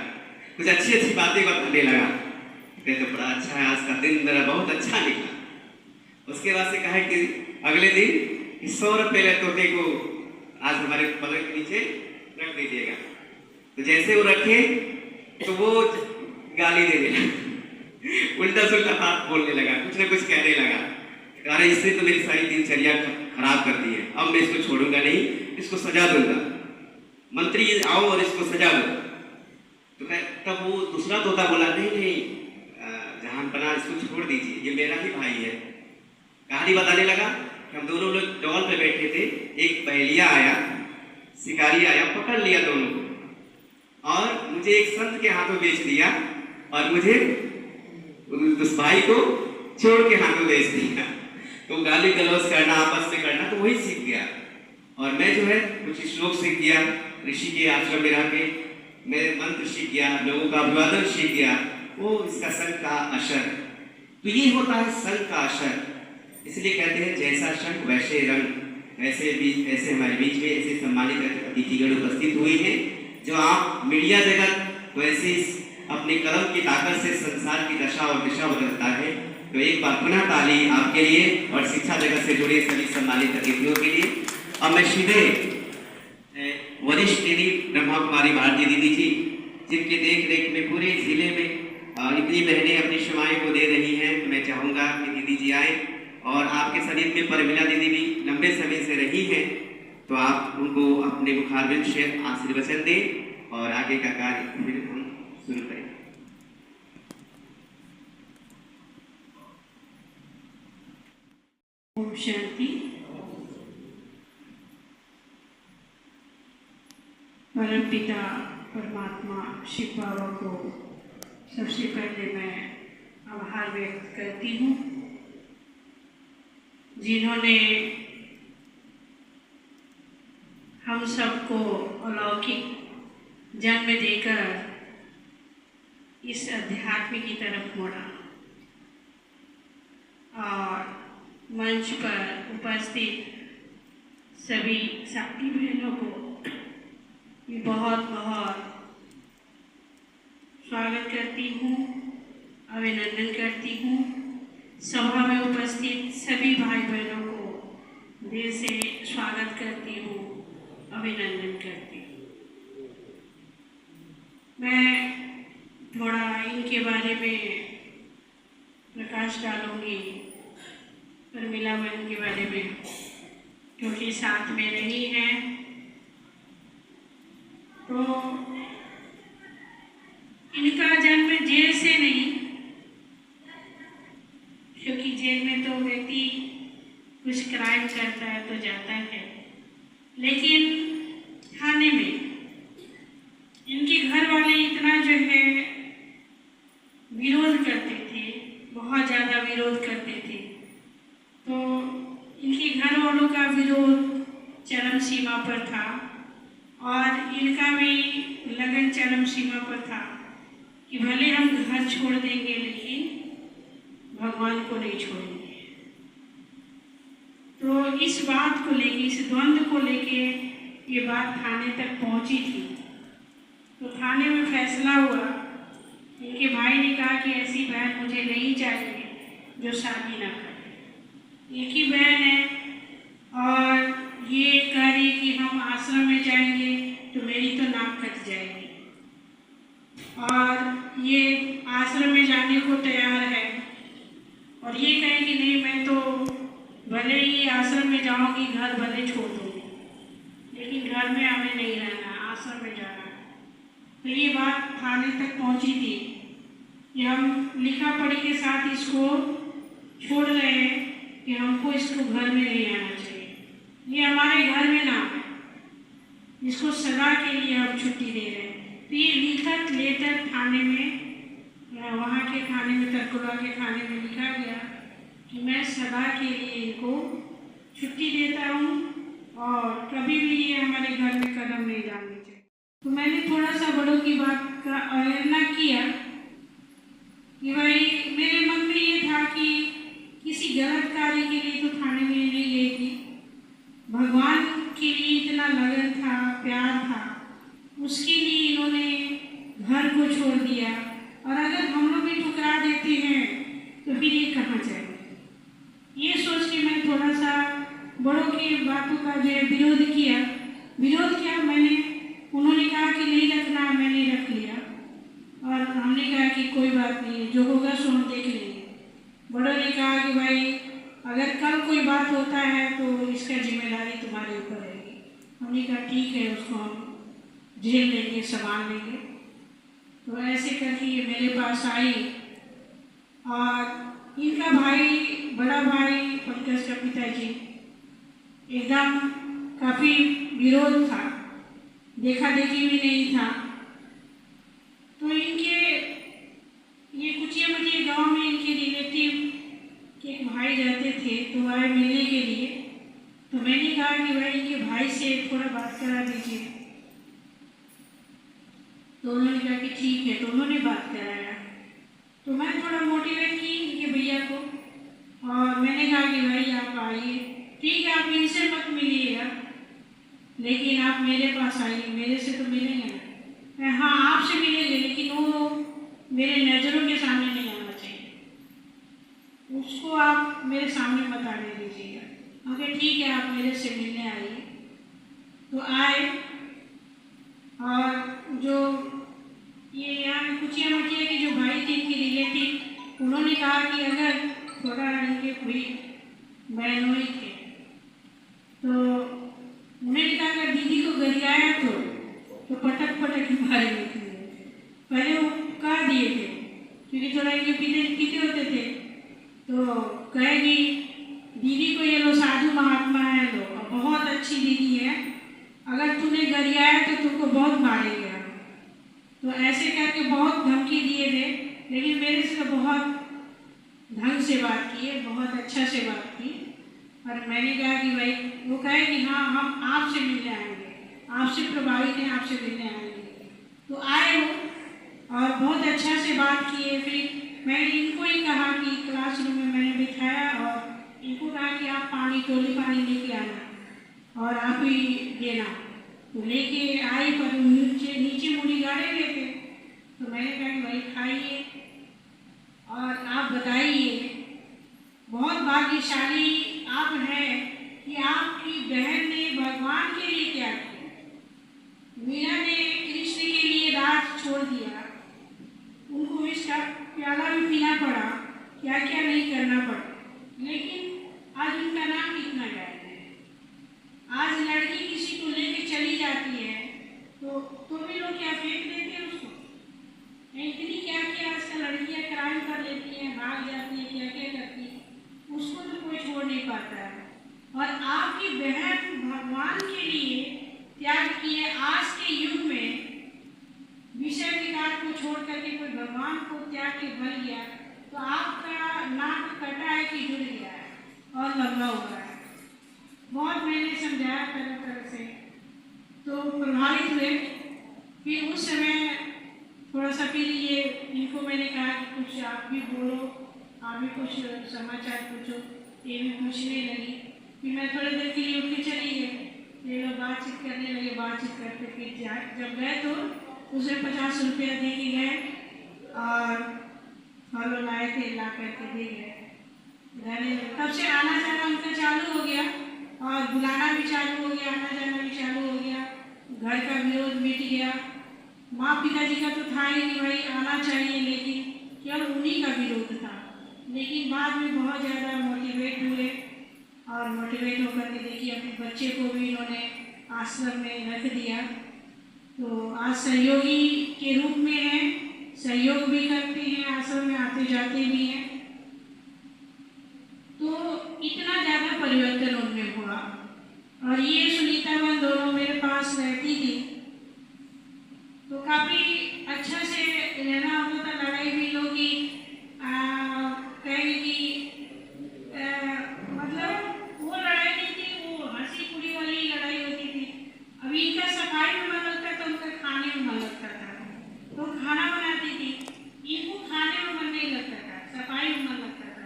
कुछ अच्छी अच्छी बातें बताने लगा। कहते तो बड़ा अच्छा है, आज का दिन मेरा बहुत अच्छा निकला। उसके बाद से कहा कि अगले दिन 100 रुपये वाले तोते को आज हमारे पलंग के नीचे रख दीजिएगा। तो जैसे वो रखे तो वो गाली देने लगा, उल्टा सुल्टा बात बोलने लगा, कुछ ना कुछ कहने लगा। अरे इसने तो मेरी सारी दिनचर्या खराब कर दी है, अब मैं इसको छोड़ूंगा नहीं, इसको सजा दूंगा। मंत्री आओ और इसको सजा दो। तो तब वो दूसरा तोता बोला नहीं नहीं जहां बना इसको छोड़ दीजिए, ये मेरा ही भाई है। कहानी बताने लगा कि हम दोनों लोग डॉल पे बैठे थे, एक पहेलिया आया, शिकारी आया, पकड़ लिया दोनों को और मुझे एक संत के हाथों बेच दिया और मुझे उस भाई को चोर के हाथों बेच दिया। तो गाली गलौज करना, आपस में करना, तो वही सीख गया। और मैं जो है कुछ श्लोक सीख गया, ऋषि के आश्रम में रह के मैं मंत्र सीख गया, लोगों का अभिवादन सीख गया। वो इसका संग का असर। तो ये होता है संग का असर। इसलिए कहते हैं जैसा संग वैसे रंग। ऐसे हमारे बीच में ऐसे सम्मानित अतिथिगण उपस्थित हुए हैं, जो आप मीडिया जगत वैसे अपने कलम की ताकत से संसार की दशा और दिशा बदलता है। तो एक बार पुनः ताली आपके लिए और शिक्षा जगत से जुड़े सभी सम्मानित अतिथियों के लिए। अब मैं सीधे वरिष्ठ दीदी ब्रह्मा कुमारी भारती दीदी जी, जिनके देख रेख में पूरे जिले में इतनी बहनें अपनी सेवाएं को दे रही हैं, तो मैं चाहूँगा कि दीदी जी आए। और आपके शरीर में परमिला दीदी भी लंबे समय से रही हैं, तो आप उनको अपने मुखारबिंद से आशीर्वचन दें और आगे का कार्य फिर हम शुरू करें। ओम शांति। परमपिता परमात्मा शिव बाबा को सबसे पहले मैं आभार व्यक्त करती हूँ, जिन्होंने हम सबको अलौकिक जन्म देकर इस अध्यात्म की तरफ मोड़ा और मंच पर उपस्थित सभी साथी बहनों को बहुत बहुत स्वागत करती हूँ, अभिनंदन करती हूँ। सभा में उपस्थित सभी भाई बहनों को दिल से स्वागत करती हूँ, अभिनंदन करती हूँ। मैं थोड़ा इनके बारे में प्रकाश डालूंगी, परमिला बहन के बारे में, क्योंकि साथ में रही हैं। तो इनका जन्म जेल से नहीं, क्योंकि जेल में तो व्यक्ति कुछ क्राइम करता है तो जाता है, लेकिन थाने में इनके घर वाले इतना जो है विरोध करते थे, बहुत ज़्यादा विरोध करते थे। तो इनके घर वालों का विरोध चरम सीमा पर था और इनका भी लगन चरम सीमा पर था कि भले हम घर छोड़ देंगे लेकिन भगवान को नहीं छोड़ेंगे। तो इस बात को लेके, इस द्वंद्व को लेके ये बात थाने तक पहुंची थी। तो थाने में फैसला हुआ, इनके भाई ने कहा कि ऐसी बहन मुझे नहीं चाहिए जो शादी ना करे। एक ही बहन है और ये कह रही कि हम आश्रम में जाएंगे तो मेरी तो नाक कट जाएगी, और ये आश्रम में जाने को तैयार है और ये कहे कि नहीं मैं तो भले ही आश्रम में जाऊंगी, घर भले छोड़ दूंगी, लेकिन घर में हमें नहीं रहना, आश्रम में जाना है। तो ये बात थाने तक पहुंची थी कि हम लिखा पढ़ी के साथ इसको छोड़ रहे हैं कि हमको इसको घर में नहीं आना चाहिए। ये हमारे घर में नाम है, इसको सदा के लिए हम छुट्टी दे रहे हैं। तो ये लिखत लेटर थाने में, वहाँ के थाने में, तरकुलवा के थाने में लिखा गया कि मैं सदा के लिए इनको छुट्टी देता हूँ और कभी भी ये हमारे घर में कदम नहीं डालने चाहिए। तो मैंने थोड़ा सा बड़ों की बात का अवहेलना किया कि भाई मेरे मन में ये था कि किसी गलत कार्य के लिए तो थाने में नहीं गई थी, भगवान के लिए इतना लगन था, प्यार था, उसके लिए इन्होंने घर को छोड़ दिया। और अगर हम लोग भी ठुकरा देते हैं तो फिर ये कहाँ जाएंगे। ये सोच के मैं थोड़ा सा बड़ों की बातों का जो है विरोध किया मैंने। उन्होंने कहा कि नहीं रखना, मैंने रख लिया और हमने कहा कि कोई बात नहीं है, जो होगा सो हम देख लेंगे। बड़ों ने कहा कि भाई अगर कल कोई बात होता है तो इसका जिम्मेदारी तुम्हारे ऊपर रहेगी। हमने कहा ठीक है, उसको हम झेल लेंगे, संभाल लेंगे। तो ऐसे करके ये मेरे पास आई और इनका भाई, बड़ा भाई पंकज का पिताजी एकदम काफ़ी विरोध था, देखा देखी भी नहीं था। तो इनके ये कुचिया मटिया गाँव में इनके रिलेटिव के एक भाई रहते थे, तो आए मिलने के लिए। तो मैंने कहा कि भाई इनके भाई से थोड़ा बात करा दीजिए। तो उन्होंने कहा कि ठीक है, तो उन्होंने बात कराया। तो मैं थोड़ा मोटिवेट की इनके भैया को और मैंने कहा कि भाई आप आइए, ठीक है आप इनसे मत मिलिएगा, लेकिन आप मेरे पास आइए, मेरे से तो मिलेंगे ना। हाँ आपसे मिलेंगे, लेकिन वो मेरे नज़रों के सामने नहीं आना चाहिए, उसको आप मेरे सामने मत आने दीजिएगा। ओके ठीक है, आप मेरे से मिलने आइए। तो आए और जो ये यहाँ कुचिया मटिया के जो भाई थे इनके रिलेटिव, उन्होंने कहा कि अगर थोड़ा इनके कोई बहनोई थे तो उन्होंने कहा अगर दीदी को गरियाया तो पटक पटक ही मारेंगे। पहले वो कह दिए थे क्योंकि थोड़ा इनके पीते होते थे, तो कहेगी दीदी को ये लो साधु महात्मा है, लो बहुत अच्छी दीदी है, अगर तूने गरियाया तो तुमको बहुत मारेंगे। तो ऐसे करके बहुत धमकी दिए थे, लेकिन मेरे से तो बहुत ढंग से बात की है, बहुत अच्छा से बात की। और मैंने कहा कि भाई, वो कहे कि हाँ हम आपसे मिलने आएंगे, आपसे प्रभावित हैं, आपसे मिलने आएंगे। तो आए वो और बहुत अच्छा से बात किए। फिर मैंने इनको ही कहा कि क्लासरूम में मैंने बिठाया और इनको कहा कि आप टोली पानी लेके आना और आप ही देना। तो लेके आई, पर नीचे मुड़ी गाड़े गए थे। तो मैंने कहा कि भाई खाइए और आप बताइए, बहुत भाग्यशाली आप हैं कि आपकी बहन ने भगवान के लिए क्या किया। मीरा ने कृष्ण के लिए राज छोड़ दिया, उनको इसका प्याला भी पीना पड़ा, क्या क्या नहीं करना पड़ा, लेकिन आज उनका नाम कितना गायब है। आज लड़की किसी को लेके चली जाती है तो भी लोग क्या फेंक देते हैं उसको। इतनी क्या क्या आजकल लड़कियां क्राइम कर लेती हैं, भाग जाती हैं, क्या क्या करती हैं, उसको तो कोई छोड़ नहीं पाता है। और आपकी बहन भगवान के लिए त्याग किए। आज के युग में विषय विकार को छोड़ करके कोई भगवान को त्याग के भर गया तो आपका नाक कटा है कि जुड़ गया है और लंबा हुआ है। बहुत मैंने समझाया तरह तरह से, तो प्रभावित हुए। फिर उस समय थोड़ा सा फिर ये इनको मैंने कहा कि कुछ आप भी बोलो, आप भी कुछ समाचार पूछो। ये भी पूछने लगी। फिर मैं थोड़ी देर के लिए उठ के चली गई, ये लोग बातचीत करने लगे। बातचीत करते फिर जब गए तो उसे 50 रुपया दे के गए और फल लाए थे, ला करके दे गए। तब से आना जाना उनका चालू हो गया और बुलाना भी चालू हो गया, आना जाना भी चालू हो गया। घर का विरोध मिट गया। माँ पिताजी का तो था ही कि भाई आना चाहिए, लेकिन केवल उन्हीं का विरोध था। लेकिन बाद में बहुत ज़्यादा मोटिवेट हुए मोटिवेट होकर के देखिए अपने बच्चे को भी इन्होंने आश्रम में रख दिया। तो आज सहयोगी के रूप में है, सहयोग भी करते हैं, आश्रम में आते जाते भी हैं। तो इतना ज़्यादा परिवर्तन उनमें हुआ। और ये सुनीता बहन दोनों मेरे पास रहती थी तो काफ़ी अच्छा से रहना होता था। लड़ाई भी लोग की कहेंगे कि मतलब वो लड़ाई नहीं थी, वो हंसी पूरी वाली लड़ाई होती थी। अभी इनका सफाई में मन लगता था, उनका खाने में मन लगता था। तो खाना बनाती थी, इनको खाने में मन नहीं लगता था, सफाई में मन लगता था।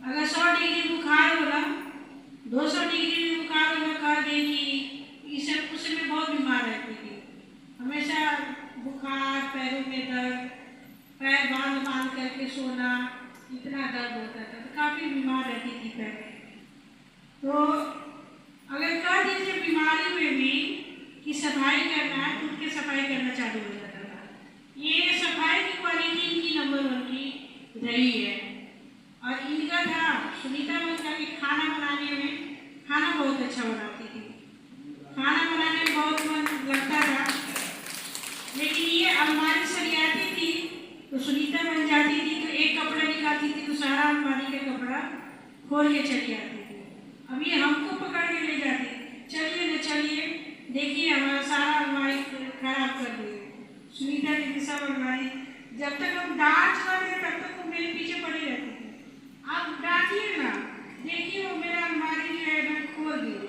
अगर 100 डिग्री बुखार होला, 200 डिग्री भी बुखार होगा, कह दे कि इस सब उसमें बहुत बीमार रहती थी। हमेशा बुखार, पैरों में दर्द, पैर बांध करके सोना, इतना दर्द होता था, तो काफ़ी बीमार रहती थी पहले। तो अगर कह दीजिए बीमारी में भी कि सफाई करना है तो उनके सफाई करना चालू हो जाता था। ये सफाई की क्वालिटी इनकी नंबर 1 की रही है। और इनका था सुनीता बहन का कि खाना बनाने में, खाना बहुत अच्छा बनाती थी, खाना बनाने में बहुत मन लगता था। लेकिन ये अलमारी सरियाती थी तो सुनीता बन जाती थी तो एक कपड़ा निकालती थी तो सारा अलमारी का कपड़ा खोल के चली आती थी। अब ये हमको पकड़ के ले जाती, चलिए न चलिए, देखिए हमारा सारा अलमारी खराब कर दिए। सुनीता दीदी सब अलमारी, जब तक हम डांट रहे तब तक वो मेरे पीछे पड़ी रहती थी। आप डांटिए ना, देखिए वो मेरा अलमारी जो है ना खोल दिए।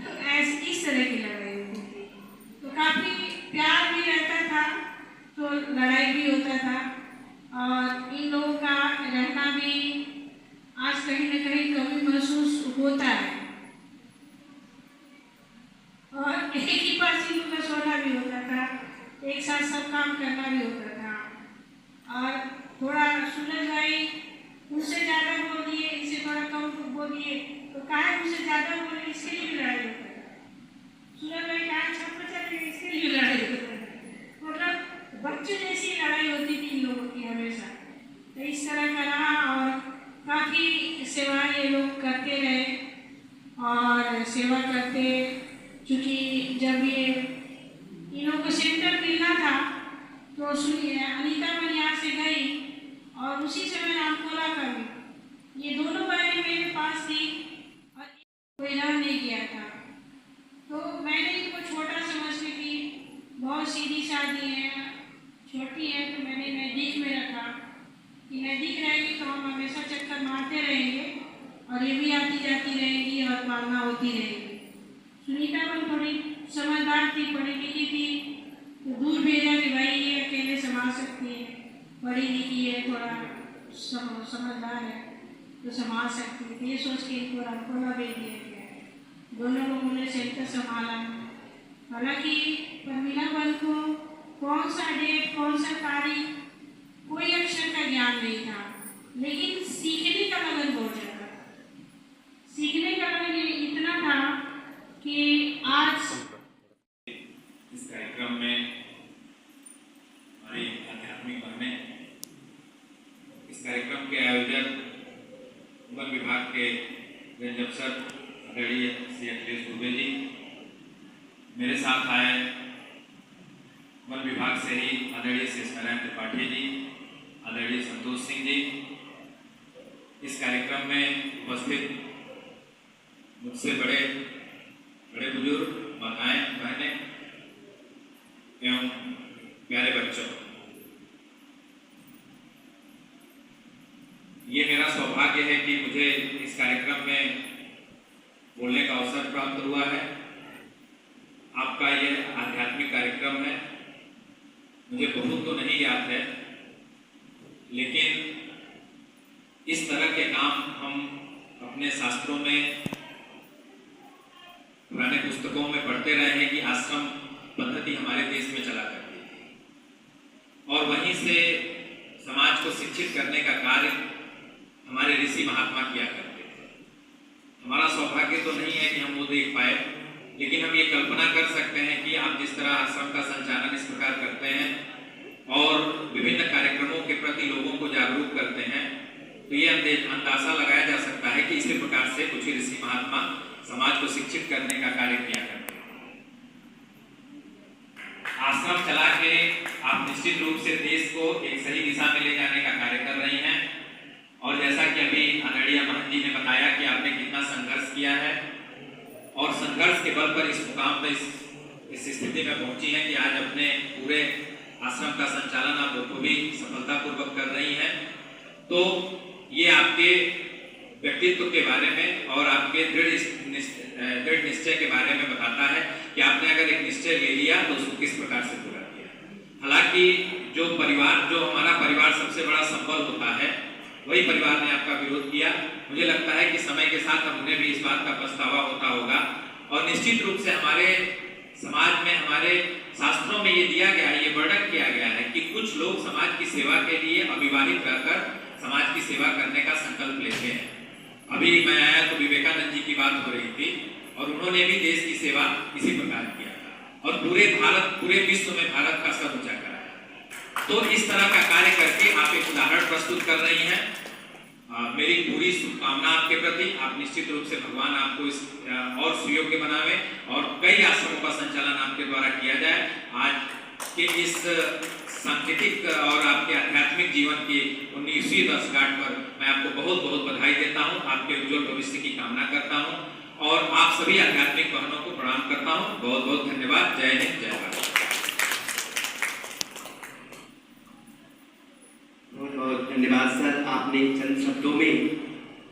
तो ऐसे इस तरह की लड़ाई होती थी। तो काफ़ी प्यार भी रहता था तो लड़ाई भी होता था। और इन लोगों का रहना भी आज कहीं ना कहीं कमी महसूस होता है। और एक ही पास इन लोगों का सोना भी होता था, एक साथ सब काम करना भी होता था। और थोड़ा सुलझ गई, उनसे ज़्यादा बोल दिए, इनसे थोड़ा कम बोल दिए तो काहे उनसे ज़्यादा बोले, इसके लिए भी लड़ाई होता था। सुलझ गई काहे छत पर चले गए, इसके लिए लड़ाई होता था। मतलब बच्चों जैसी लड़ाई होती थी इन लोगों की हमेशा। तो इस तरह का रहा और काफ़ी सेवा ये लोग करते रहे। और सेवा करते, चूँकि जब ये इन लोगों को सेंटर मिलना था तो सुनिए अनीता बहन यहाँ से गई और उसी समय रामकोला का भी, ये दोनों बहनें मेरे पास थी और कोई रह नहीं गया था। तो मैंने इनको छोटा समझने की, बहुत सीधी शादी है, छोटी है, तो मैंने नज़दीक में रखा कि नज़दीक रहेगी तो हम हमेशा चक्कर मारते रहेंगे और ये भी आती जाती रहेगी और पालना होती रहेगी। सुनीता बहन थोड़ी समझदार थी, पढ़ी लिखी थी, तो दूर भेजा कि भाई ये अकेले संभाल सकती है, पढ़ी लिखी है, थोड़ा समझदार है तो संभाल सकती है। ये सोच के इनको रामकोला भेज दिया गया। दोनों लोगों ने सेंटर संभाला। हालांकि परमीला बहन को कौन सा डेट, कौन सा तारीख, कोई अक्षर का ज्ञान नहीं था, लेकिन सीखने का लगन बहुत ज़्यादा था। सीखने का लगन इतना था कि आज इस कार्यक्रम में हमारी आध्यात्मिक बहनें, इस कार्यक्रम के आयोजक वन विभाग के रेंज अफसर आदरणीय श्री अखिलेश दुबे जी, मेरे साथ आए वन विभाग से ही आदरणीय श्री नारायण त्रिपाठी जी, आदरणीय संतोष सिंह जी, इस कार्यक्रम में उपस्थित मुझसे बड़े बुजुर्ग, माताएं, बहनें एवं प्यारे बच्चों, ये मेरा सौभाग्य है कि मुझे इस कार्यक्रम में बोलने का अवसर प्राप्त हुआ है। आपका ये आध्यात्मिक कार्यक्रम है, मुझे बहुत तो नहीं याद है, लेकिन इस तरह के काम हम अपने शास्त्रों में, पुराने पुस्तकों में पढ़ते रहे हैं कि आश्रम पद्धति हमारे देश में चला करती थी और वहीं से समाज को शिक्षित करने का कार्य हमारे ऋषि महात्मा किया करते थे। हमारा सौभाग्य तो नहीं है कि हम वो देख पाए, लेकिन हम ये कल्पना कर सकते हैं कि आप जिस तरह आश्रम का संचालन इस प्रकार करते हैं और विभिन्न कार्यक्रमों के प्रति लोगों को जागरूक करते हैं, तो ये अंदाजा लगाया जा सकता है कि इसी प्रकार से कुछ ही ऋषि महात्मा समाज को शिक्षित करने का कार्य किया करते हैं। आश्रम चला के आप निश्चित रूप से देश को एक सही दिशा में ले जाने का कार्य कर रही हैं। और जैसा कि अभी आदरणीय महंत जी ने बताया कि आपने कितना संघर्ष किया है और संघर्ष के बल पर इस मुकाम पर इस स्थिति में पहुंची है कि आज अपने पूरे आश्रम का संचालन आप बखूबी सफलतापूर्वक कर रही हैं। तो ये आपके व्यक्तित्व के बारे में और आपके दृढ़ निश्चय के बारे में बताता है कि आपने अगर एक निश्चय ले लिया तो उसको किस प्रकार से पूरा किया। हालांकि जो हमारा परिवार सबसे बड़ा संबल होता है, वही परिवार ने आपका विरोध किया। मुझे लगता है कि समय के साथ अब उन्हें भी इस बात का पछतावा होता होगा। और निश्चित रूप से हमारे समाज में, हमारे शास्त्रों में ये दिया गया है, ये वर्णन किया गया है कि कुछ लोग समाज की सेवा के लिए अविवाहित रहकर समाज की सेवा करने का संकल्प लेते हैं। अभी मैं आया तो विवेकानंद जी की बात हो रही थी और उन्होंने भी देश की सेवा इसी प्रकार किया था और पूरे विश्व में भारत का सर ऊंचा कराया। तो इस तरह का कार्य करके आप एक उदाहरण प्रस्तुत कर रही हैं। मेरी पूरी शुभकामना आपके प्रति। आप निश्चित रूप से भगवान आपको इस और सुयोग्य बनावे और कई आश्रमों का संचालन आपके द्वारा किया जाए। आज के इस सांकेतिक और आपके आध्यात्मिक जीवन की 19वीं वर्षगांठ पर मैं आपको बहुत बहुत बधाई देता हूं। आपके उज्जवल भविष्य की कामना करता हूं और आप सभी आध्यात्मिक बहनों को प्रणाम करता हूं। बहुत बहुत धन्यवाद। जय हिंद, जय भारत। बहुत बहुत धन्यवाद सर। आपने चंद शब्दों में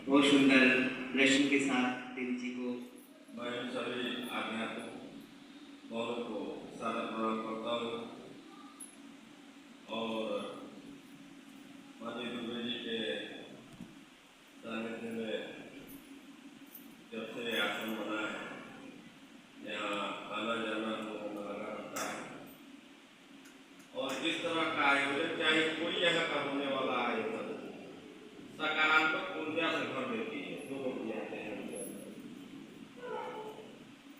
बहुत सुंदर प्रश्न के साथ देवी जी को। मैं सभी आध्यात्मिक बहनों को सादर प्रणाम करता हूँ और माननीय दुबे जी के सानिध्य में जब से आश्रम बना है यहाँ आना जाना लोगों का लगा रहता है और इस तरह का आयोजन चाहे कोई यहाँ का होने वाला आयोजन सकारात्मक ऊर्जा से भर देती है जो लोग भी आते हैं।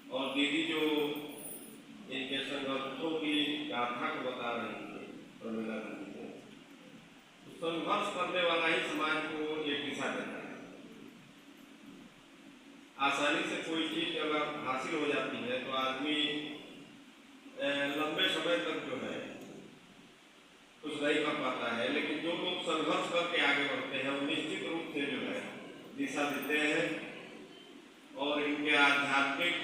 और दीदी जो इनके संघर्षों की गाथा को बता रही थी प्रमिला दीदी को, तो संघर्ष करने वाला ही समाज को एक दिशा देता है। आसानी से कोई चीज अगर हासिल हो जाती है तो आदमी लंबे समय तक जो है कुछ नहीं कर पाता है, लेकिन जो लोग संघर्ष करके आगे बढ़ते हैं वो निश्चित रूप से जो है दिशा देते हैं। और इनके आध्यात्मिक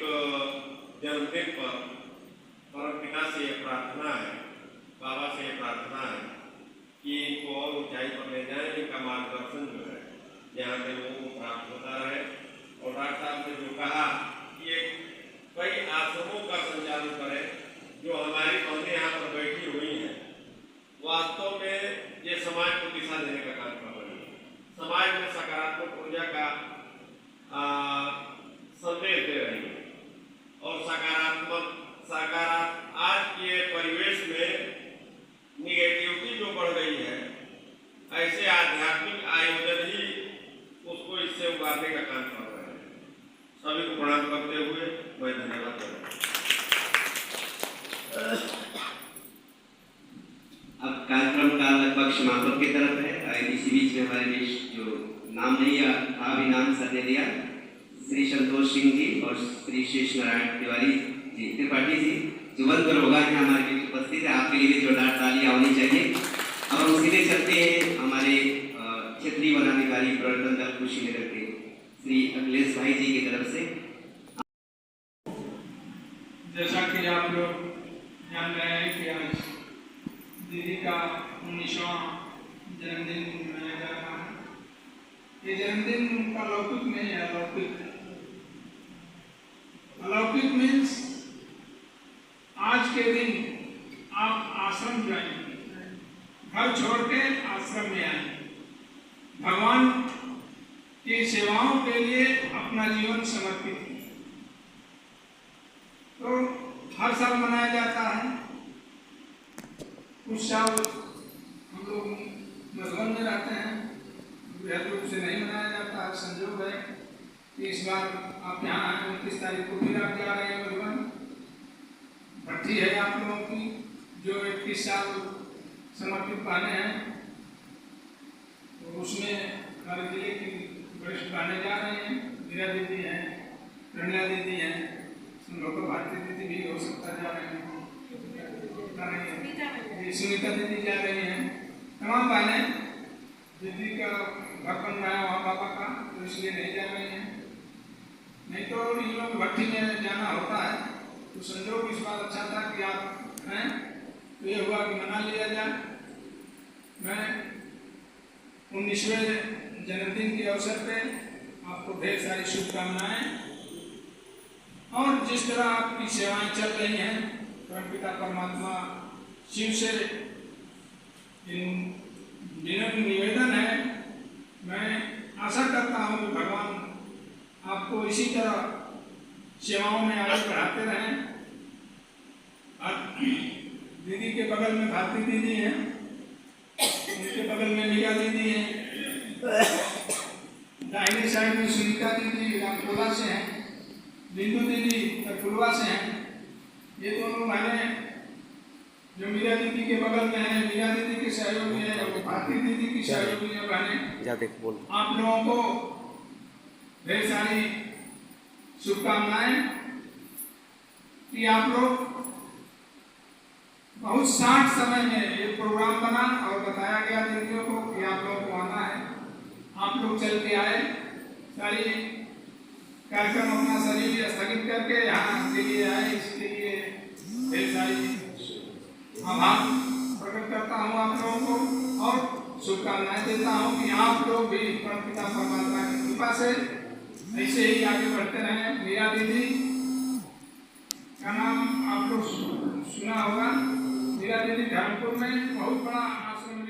जन्मदिन पर परमपिता से ये प्रार्थना है, बाबा से ये प्रार्थना है कि इनको और ऊंचाई पर ले जाए। इनका मार्गदर्शन जो है यहाँ के लोगों को प्राप्त होता रहे। और डॉक्टर साहब ने जो कहा कि एक कई आश्रमों का संचालन करें, जो हमारी बहनें यहाँ पर बैठी हुई हैं वास्तव में ये समाज को दिशा देने का काम कर रही है। समाज में सकारात्मक ऊर्जा का संदेश दे रही है और सकारात्मक आज के परिवेश में निगेटिविटी जो बढ़ गई है, ऐसे आध्यात्मिक आयोजन ही उसको इससे उबारने का काम कर रहे हैं। सभी को प्रणाम करते हुए मैं धन्यवाद करता हूँ। अब कार्यक्रम का लगभग समापन की तरफ है। इसी बीच में हमारे बीच जो नाम नहीं था, अभी नाम सर ने दिया, श्री संतोष सिंह जी और श्री शेष नारायण तिवारी जी त्रिपाठी जी जुबंत होगा है हमारे बीच उपस्थित है। आपके लिए भी जोरदार तालियां होनी चाहिए। अब हम सीधे चलते हैं हमारे क्षेत्रीय वनाधिकारी प्रवर्तन दल कुशीनगर के श्री अखिलेश भाई जी की तरफ से। जैसा कि आप लोग जान रहे हैं कि आज दीदी का 19वां जन्मदिन मनाया जा रहा है। ये जन्मदिन उनका लौकिक नहीं है, अलौकिक है। अलौकिक मीन्स आज के दिन आप आश्रम जाएंगे, घर छोड़ के आश्रम में आएंगे, भगवान की सेवाओं के लिए अपना जीवन समर्पित किया। तो हर साल मनाया जाता है। कुछ साल हम लोग मधुबन में रहते हैं, वृहद रूप से नहीं मनाया जाता। संयोग है कि इस बार आप यहाँ आए, 29 तारीख को फिर आप जा रहे हैं मधुबन। भट्टी है आप लोगों की जो 21 साल समर्पित पाने हैं, तो उसमें हमारे जिले की वरिष्ठ बहनें जा रही हैं, मीरा दीदी हैं, रंगला दीदी हैं, संभवतः भारती दीदी भी हो सकता जा रहे हैं, सुनीता दीदी जा रही हैं। तमाम बहनें, दीदी का घर बन रहा है वहाँ पापा का, तो इसलिए नहीं जा रही हैं। नहीं तो इन लोग भट्टी में जाना होता है, तो संजोग इस बार अच्छा था कि आप हैं, तो ये हुआ कि मना लिया जाए। मैं 19वें जन्मदिन के अवसर पे आपको ढेर सारी शुभकामनाएं, और जिस तरह आपकी सेवाएं चल रही हैं, परमपिता परमात्मा शिव से इन विनम्र निवेदन है, मैं आशा करता हूँ कि भगवान आपको इसी तरह सेवाओं में आगे बढ़ाते रहें। दीदी के बगल में भारती दीदी हैं, उनके बगल में मीरा दीदी हैं, दाहिने साइड में सुनीता दीदी रामकोला से हैं, बिंदु दीदी तरकुलवा से हैं। ये दोनों बहनें जो मीरा दीदी के बगल में है, मीरा दीदी की सहयोगी है, वो भारती दीदी की सहयोगी है बहनें। आप लोगों को ढेर सारी शुभकामनाएं कि आप लोग बहुत शार्ट समय में ये प्रोग्राम बना और बताया गया दीदियों को कि आप लोगों को आना है। आप लोग चल के आए, सारी कार्यक्रम अपना शरीर स्थगित करके यहाँ के लिए आए, इसके लिए ढेर सारी आभार प्रकट करता हूँ आप लोगों को, और शुभकामनाएं देता हूँ कि आप लोग भी परमपिता परमात्मा की कृपा से ऐसे ही आगे बढ़ते रहें। मीरा दीदी का नाम आप लोग सुना होगा। मीरा दीदी धर्मपुर में बहुत बड़ा आश्रम